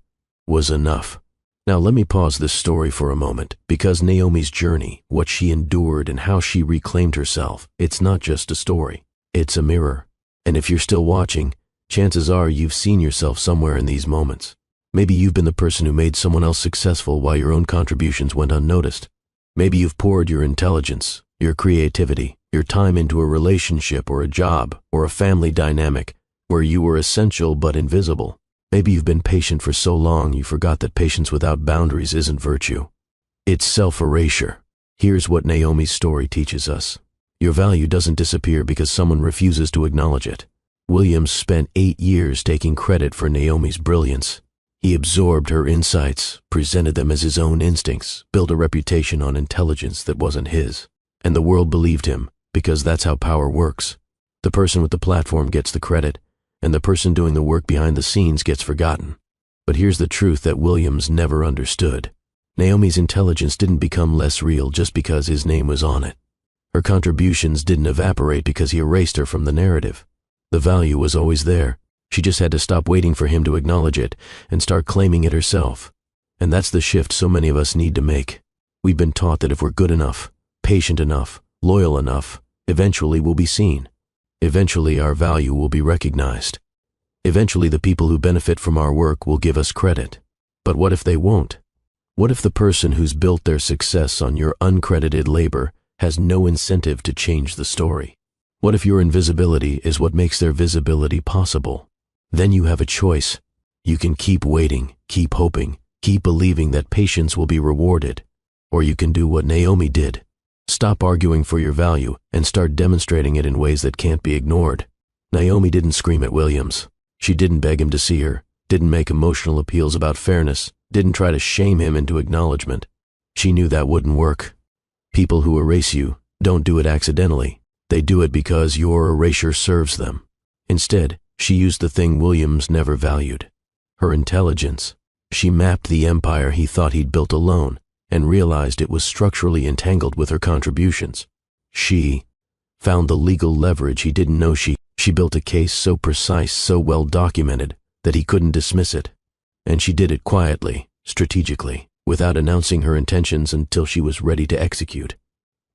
was enough. Now let me pause this story for a moment, because Naomi's journey, what she endured and how she reclaimed herself, it's not just a story. It's a mirror. And if you're still watching, chances are you've seen yourself somewhere in these moments. Maybe you've been the person who made someone else successful while your own contributions went unnoticed. Maybe you've poured your intelligence, your creativity, your time into a relationship or a job or a family dynamic where you were essential but invisible. Maybe you've been patient for so long you forgot that patience without boundaries isn't virtue. It's self-erasure. Here's what Naomi's story teaches us. Your value doesn't disappear because someone refuses to acknowledge it. Williams spent 8 years taking credit for Naomi's brilliance. He absorbed her insights, presented them as his own instincts, built a reputation on intelligence that wasn't his. And the world believed him, because that's how power works. The person with the platform gets the credit, and the person doing the work behind the scenes gets forgotten. But here's the truth that Williams never understood. Naomi's intelligence didn't become less real just because his name was on it. Her contributions didn't evaporate because he erased her from the narrative. The value was always there. She just had to stop waiting for him to acknowledge it and start claiming it herself. And that's the shift so many of us need to make. We've been taught that if we're good enough, patient enough, loyal enough, eventually we'll be seen. Eventually our value will be recognized. Eventually the people who benefit from our work will give us credit. But what if they won't? What if the person who's built their success on your uncredited labor has no incentive to change the story? What if your invisibility is what makes their visibility possible? Then you have a choice. You can keep waiting, keep hoping, keep believing that patience will be rewarded. Or you can do what Naomi did. Stop arguing for your value and start demonstrating it in ways that can't be ignored. Naomi didn't scream at Williams. She didn't beg him to see her, didn't make emotional appeals about fairness, didn't try to shame him into acknowledgement. She knew that wouldn't work. People who erase you don't do it accidentally. They do it because your erasure serves them. Instead, she used the thing Williams never valued. Her intelligence. She mapped the empire he thought he'd built alone and realized it was structurally entangled with her contributions. She found the legal leverage he didn't know she built a case so precise, so well documented, that he couldn't dismiss it. And she did it quietly, strategically, without announcing her intentions until she was ready to execute.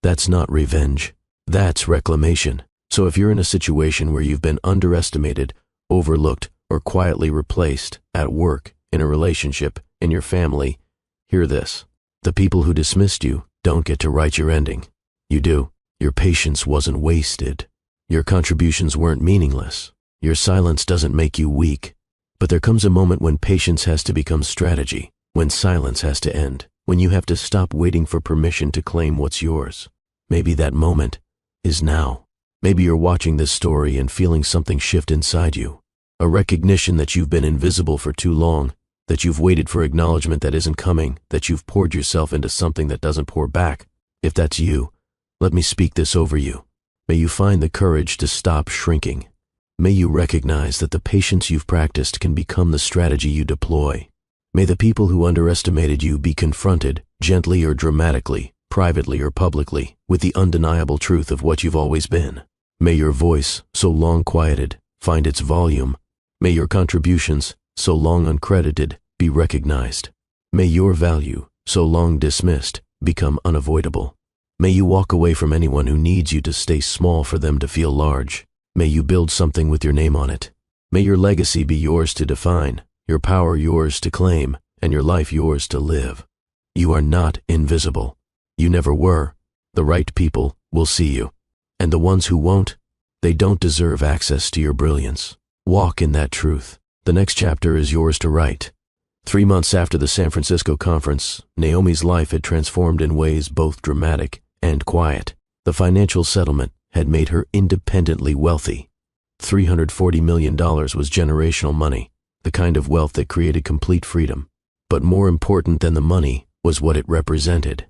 That's not revenge. That's reclamation. So if you're in a situation where you've been underestimated, overlooked, or quietly replaced, at work, in a relationship, in your family, hear this. The people who dismissed you don't get to write your ending. You do. Your patience wasn't wasted. Your contributions weren't meaningless. Your silence doesn't make you weak. But there comes a moment when patience has to become strategy, when silence has to end, when you have to stop waiting for permission to claim what's yours. Maybe that moment is now. Maybe you're watching this story and feeling something shift inside you. A recognition that you've been invisible for too long, that you've waited for acknowledgement that isn't coming, that you've poured yourself into something that doesn't pour back. If that's you, let me speak this over you. May you find the courage to stop shrinking. May you recognize that the patience you've practiced can become the strategy you deploy. May the people who underestimated you be confronted, gently or dramatically, privately or publicly, with the undeniable truth of what you've always been. May your voice, so long quieted, find its volume. May your contributions, so long uncredited, be recognized. May your value, so long dismissed, become unavoidable. May you walk away from anyone who needs you to stay small for them to feel large. May you build something with your name on it. May your legacy be yours to define, your power yours to claim, and your life yours to live. You are not invisible. You never were. The right people will see you. And the ones who won't, they don't deserve access to your brilliance. Walk in that truth. The next chapter is yours to write. 3 months after the San Francisco conference, Naomi's life had transformed in ways both dramatic and quiet. The financial settlement had made her independently wealthy. $340 million was generational money, the kind of wealth that created complete freedom. But more important than the money was what it represented.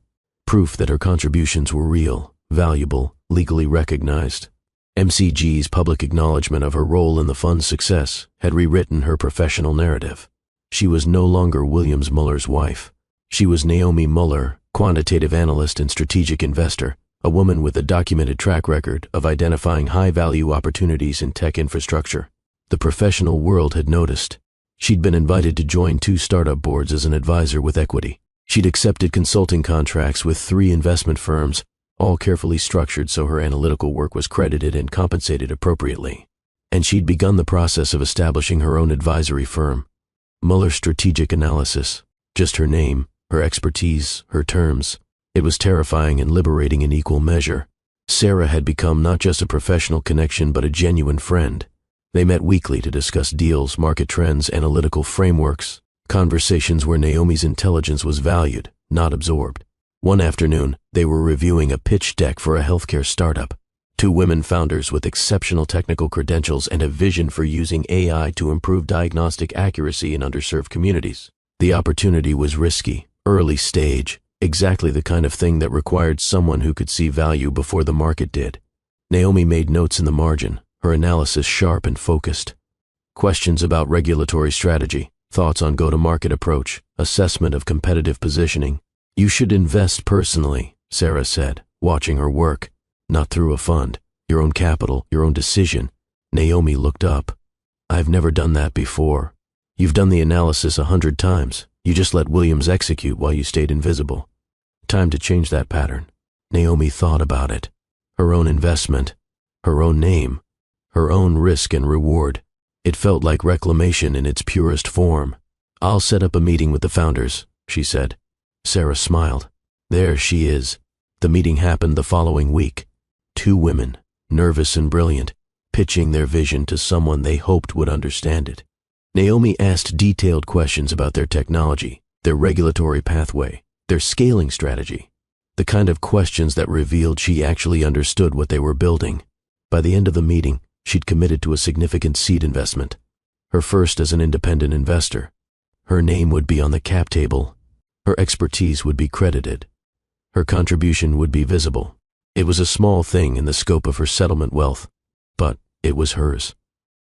Proof that her contributions were real, valuable, legally recognized. MCG's public acknowledgement of her role in the fund's success had rewritten her professional narrative. She was no longer Williams Muller's wife. She was Naomi Muller, quantitative analyst and strategic investor, a woman with a documented track record of identifying high-value opportunities in tech infrastructure. The professional world had noticed. She'd been invited to join 2 startup boards as an advisor with equity. She'd accepted consulting contracts with 3 investment firms, all carefully structured so her analytical work was credited and compensated appropriately. And she'd begun the process of establishing her own advisory firm. Muller Strategic Analysis. Just her name, her expertise, her terms. It was terrifying and liberating in equal measure. Sarah had become not just a professional connection but a genuine friend. They met weekly to discuss deals, market trends, analytical frameworks, conversations where Naomi's intelligence was valued, not absorbed. One afternoon, they were reviewing a pitch deck for a healthcare startup. 2 women founders with exceptional technical credentials and a vision for using AI to improve diagnostic accuracy in underserved communities. The opportunity was risky, early stage, exactly the kind of thing that required someone who could see value before the market did. Naomi made notes in the margin, her analysis sharp and focused. Questions about regulatory strategy, thoughts on go-to-market approach, assessment of competitive positioning. You should invest personally, Sarah said, watching her work, not through a fund, your own capital, your own decision. Naomi looked up. I've never done that before. You've done the analysis 100 times. You just let Williams execute while you stayed invisible. Time to change that pattern. Naomi thought about it. Her own investment, her own name, her own risk and reward. It felt like reclamation in its purest form. I'll set up a meeting with the founders, she said. Sarah smiled. There she is. The meeting happened the following week. 2 women, nervous and brilliant, pitching their vision to someone they hoped would understand it. Naomi asked detailed questions about their technology, their regulatory pathway, their scaling strategy, the kind of questions that revealed she actually understood what they were building. By the end of the meeting, she'd committed to a significant seed investment, her first as an independent investor. Her name would be on the cap table. Her expertise would be credited. Her contribution would be visible. It was a small thing in the scope of her settlement wealth, but it was hers.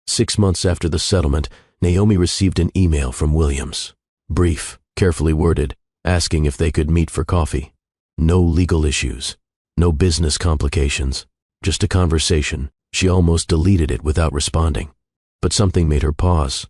6 months after the settlement, Naomi received an email from Williams. Brief, carefully worded, asking if they could meet for coffee. No legal issues, no business complications, just a conversation. She almost deleted it without responding. But something made her pause.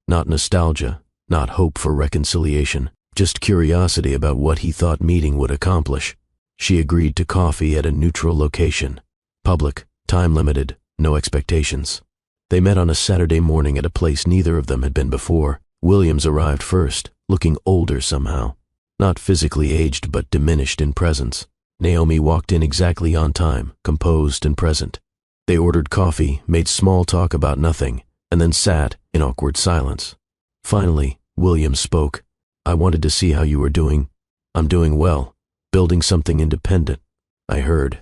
Not nostalgia, not hope for reconciliation, just curiosity about what he thought meeting would accomplish. She agreed to coffee at a neutral location. Public, time-limited, no expectations. They met on a Saturday morning at a place neither of them had been before. Williams arrived first, looking older somehow. Not physically aged, but diminished in presence. Naomi walked in exactly on time, composed and present. They ordered coffee, made small talk about nothing, and then sat in awkward silence. Finally, Williams spoke. "I wanted to see how you were doing." "I'm doing well. Building something independent. I heard.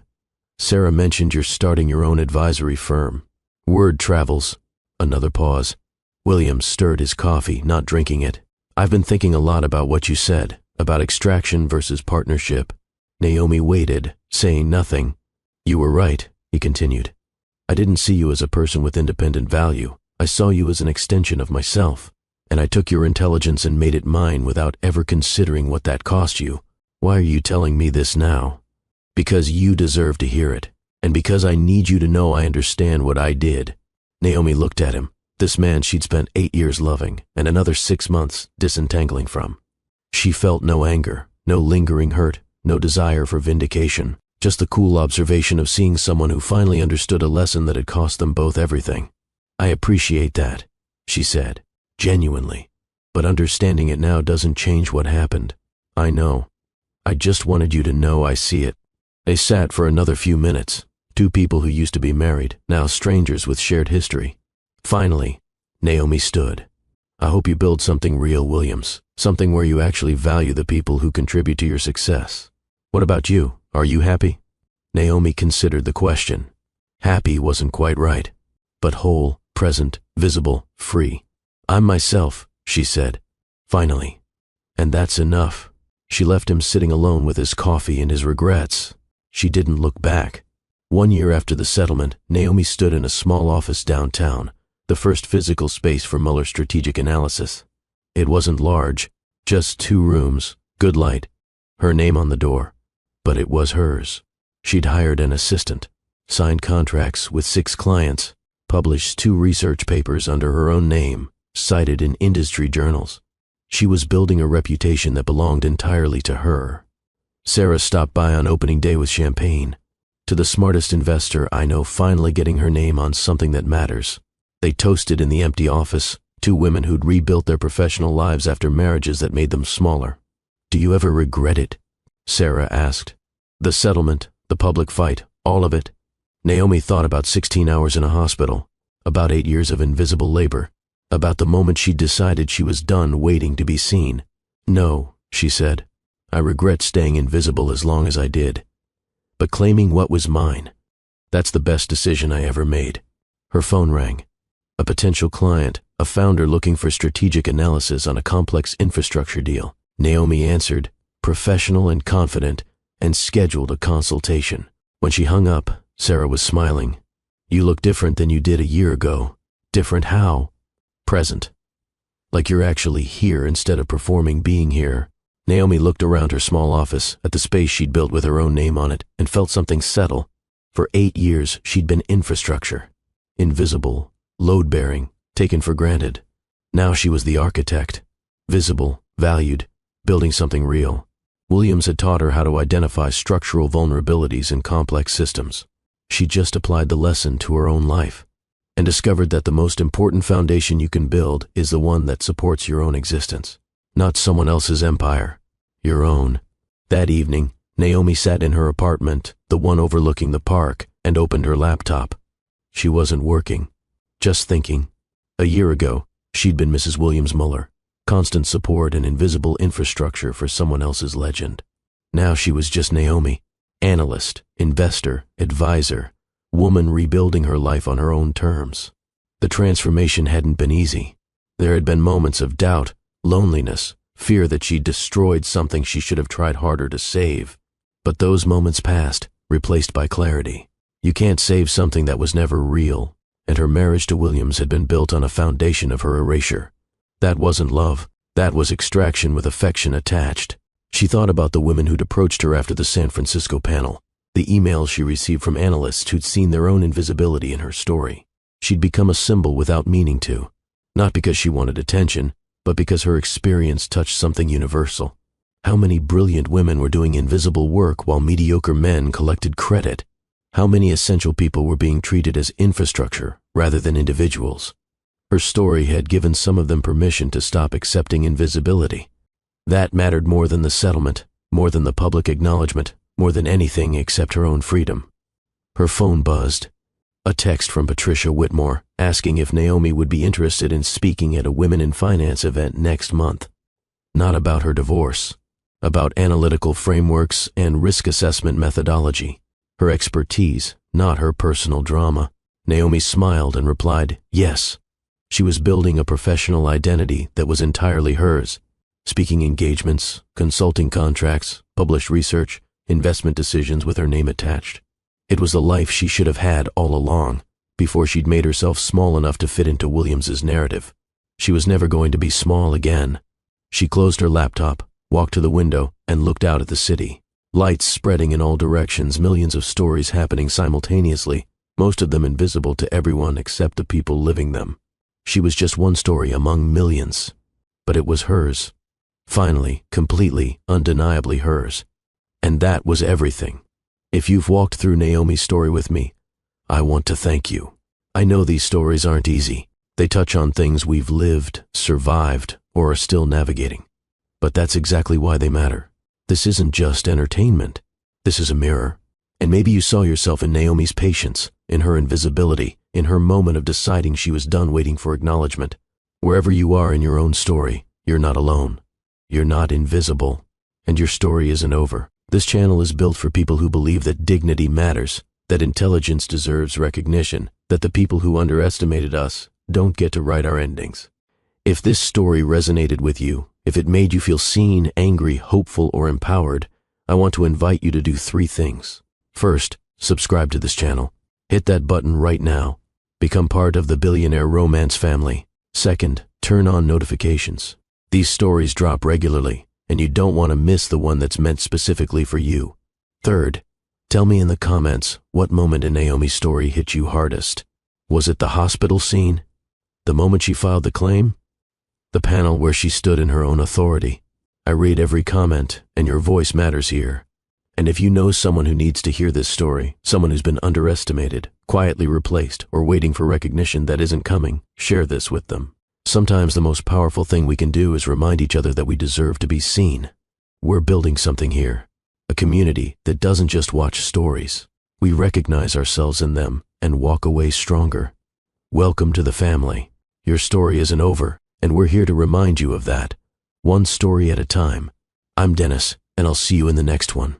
Sarah mentioned you're starting your own advisory firm." Word travels. Another pause. Williams stirred his coffee, not drinking it. "I've been thinking a lot about what you said, about extraction versus partnership." Naomi waited, saying nothing. "You were right," he continued. "I didn't see you as a person with independent value. I saw you as an extension of myself. And I took your intelligence and made it mine without ever considering what that cost you. Why are you telling me this now?" "Because you deserve to hear it, and because I need you to know I understand what I did." Naomi looked at him, this man she'd spent 8 years loving, and another 6 months disentangling from. She felt no anger, no lingering hurt, no desire for vindication, just the cool observation of seeing someone who finally understood a lesson that had cost them both everything. "I appreciate that," she said, genuinely, "but understanding it now doesn't change what happened. I know. I just wanted you to know I see it." They sat for another few minutes, two people who used to be married, now strangers with shared history. Finally, Naomi stood. "I hope you build something real, Williams, something where you actually value the people who contribute to your success. What about you? Are you happy?" Naomi considered the question. Happy wasn't quite right, but whole, present, visible, free. "I'm myself," she said, finally. "And that's enough." She left him sitting alone with his coffee and his regrets. She didn't look back. 1 year after the settlement, Naomi stood in a small office downtown, the first physical space for Mueller's strategic analysis. It wasn't large, just 2 rooms, good light, her name on the door. But it was hers. She'd hired an assistant, signed contracts with 6 clients, published 2 research papers under her own name, cited in industry journals. She was building a reputation that belonged entirely to her. Sarah stopped by on opening day with champagne. To the smartest investor I know, finally getting her name on something that matters. They toasted in the empty office, 2 women who'd rebuilt their professional lives after marriages that made them smaller. "Do you ever regret it?" Sarah asked. "The settlement, the public fight, all of it?" Naomi thought about 16 hours in a hospital, about 8 years of invisible labor, about the moment she decided she was done waiting to be seen. "No," she said. "I regret staying invisible as long as I did. But claiming what was mine, that's the best decision I ever made." Her phone rang. A potential client, a founder looking for strategic analysis on a complex infrastructure deal. Naomi answered, professional and confident, and scheduled a consultation. When she hung up, Sarah was smiling. "You look different than you did a year ago." "Different how?" "Present. Like you're actually here instead of performing being here." Naomi looked around her small office, at the space she'd built with her own name on it, and felt something settle. For 8 years, she'd been infrastructure. Invisible, load-bearing, taken for granted. Now she was the architect. Visible, valued, building something real. Williams had taught her how to identify structural vulnerabilities in complex systems. She just applied the lesson to her own life, and discovered that the most important foundation you can build is the one that supports your own existence. Not someone else's empire, your own. That evening, Naomi sat in her apartment, the one overlooking the park, and opened her laptop. She wasn't working, just thinking. A year ago, she'd been Mrs. Williams Mueller, constant support and invisible infrastructure for someone else's legend. Now she was just Naomi, analyst, investor, advisor, woman rebuilding her life on her own terms. The transformation hadn't been easy. There had been moments of doubt, loneliness, fear that she'd destroyed something she should have tried harder to save. But those moments passed, replaced by clarity. You can't save something that was never real, and her marriage to Williams had been built on a foundation of her erasure. That wasn't love. That was extraction with affection attached. She thought about the women who'd approached her after the San Francisco panel, the emails she received from analysts who'd seen their own invisibility in her story. She'd become a symbol without meaning to, not because she wanted attention, but because her experience touched something universal. How many brilliant women were doing invisible work while mediocre men collected credit? How many essential people were being treated as infrastructure rather than individuals? Her story had given some of them permission to stop accepting invisibility. That mattered more than the settlement, more than the public acknowledgement, more than anything except her own freedom. Her phone buzzed. A text from Patricia Whitmore asking if Naomi would be interested in speaking at a Women in Finance event next month. Not about her divorce, about analytical frameworks and risk assessment methodology. Her expertise, not her personal drama. Naomi smiled and replied, yes. She was building a professional identity that was entirely hers. Speaking engagements, consulting contracts, published research, investment decisions with her name attached. It was the life she should have had all along, before she'd made herself small enough to fit into Williams's narrative. She was never going to be small again. She closed her laptop, walked to the window, and looked out at the city. Lights spreading in all directions, millions of stories happening simultaneously, most of them invisible to everyone except the people living them. She was just one story among millions, but it was hers. Finally, completely, undeniably hers. And that was everything. If you've walked through Naomi's story with me, I want to thank you. I know these stories aren't easy. They touch on things we've lived, survived, or are still navigating. But that's exactly why they matter. This isn't just entertainment. This is a mirror. And maybe you saw yourself in Naomi's patience, in her invisibility, in her moment of deciding she was done waiting for acknowledgement. Wherever you are in your own story, you're not alone. You're not invisible. And your story isn't over. This channel is built for people who believe that dignity matters, that intelligence deserves recognition, that the people who underestimated us don't get to write our endings. If this story resonated with you, if it made you feel seen, angry, hopeful, or empowered, I want to invite you to do 3 things. First, subscribe to this channel. Hit that button right now. Become part of the Billionaire Romance family. Second, turn on notifications. These stories drop regularly, and you don't want to miss the one that's meant specifically for you. Third, tell me in the comments what moment in Naomi's story hit you hardest. Was it the hospital scene? The moment she filed the claim? The panel where she stood in her own authority? I read every comment, and your voice matters here. And if you know someone who needs to hear this story, someone who's been underestimated, quietly replaced, or waiting for recognition that isn't coming, share this with them. Sometimes the most powerful thing we can do is remind each other that we deserve to be seen. We're building something here, a community that doesn't just watch stories. We recognize ourselves in them and walk away stronger. Welcome to the family. Your story isn't over, and we're here to remind you of that. One story at a time. I'm Dennis, and I'll see you in the next one.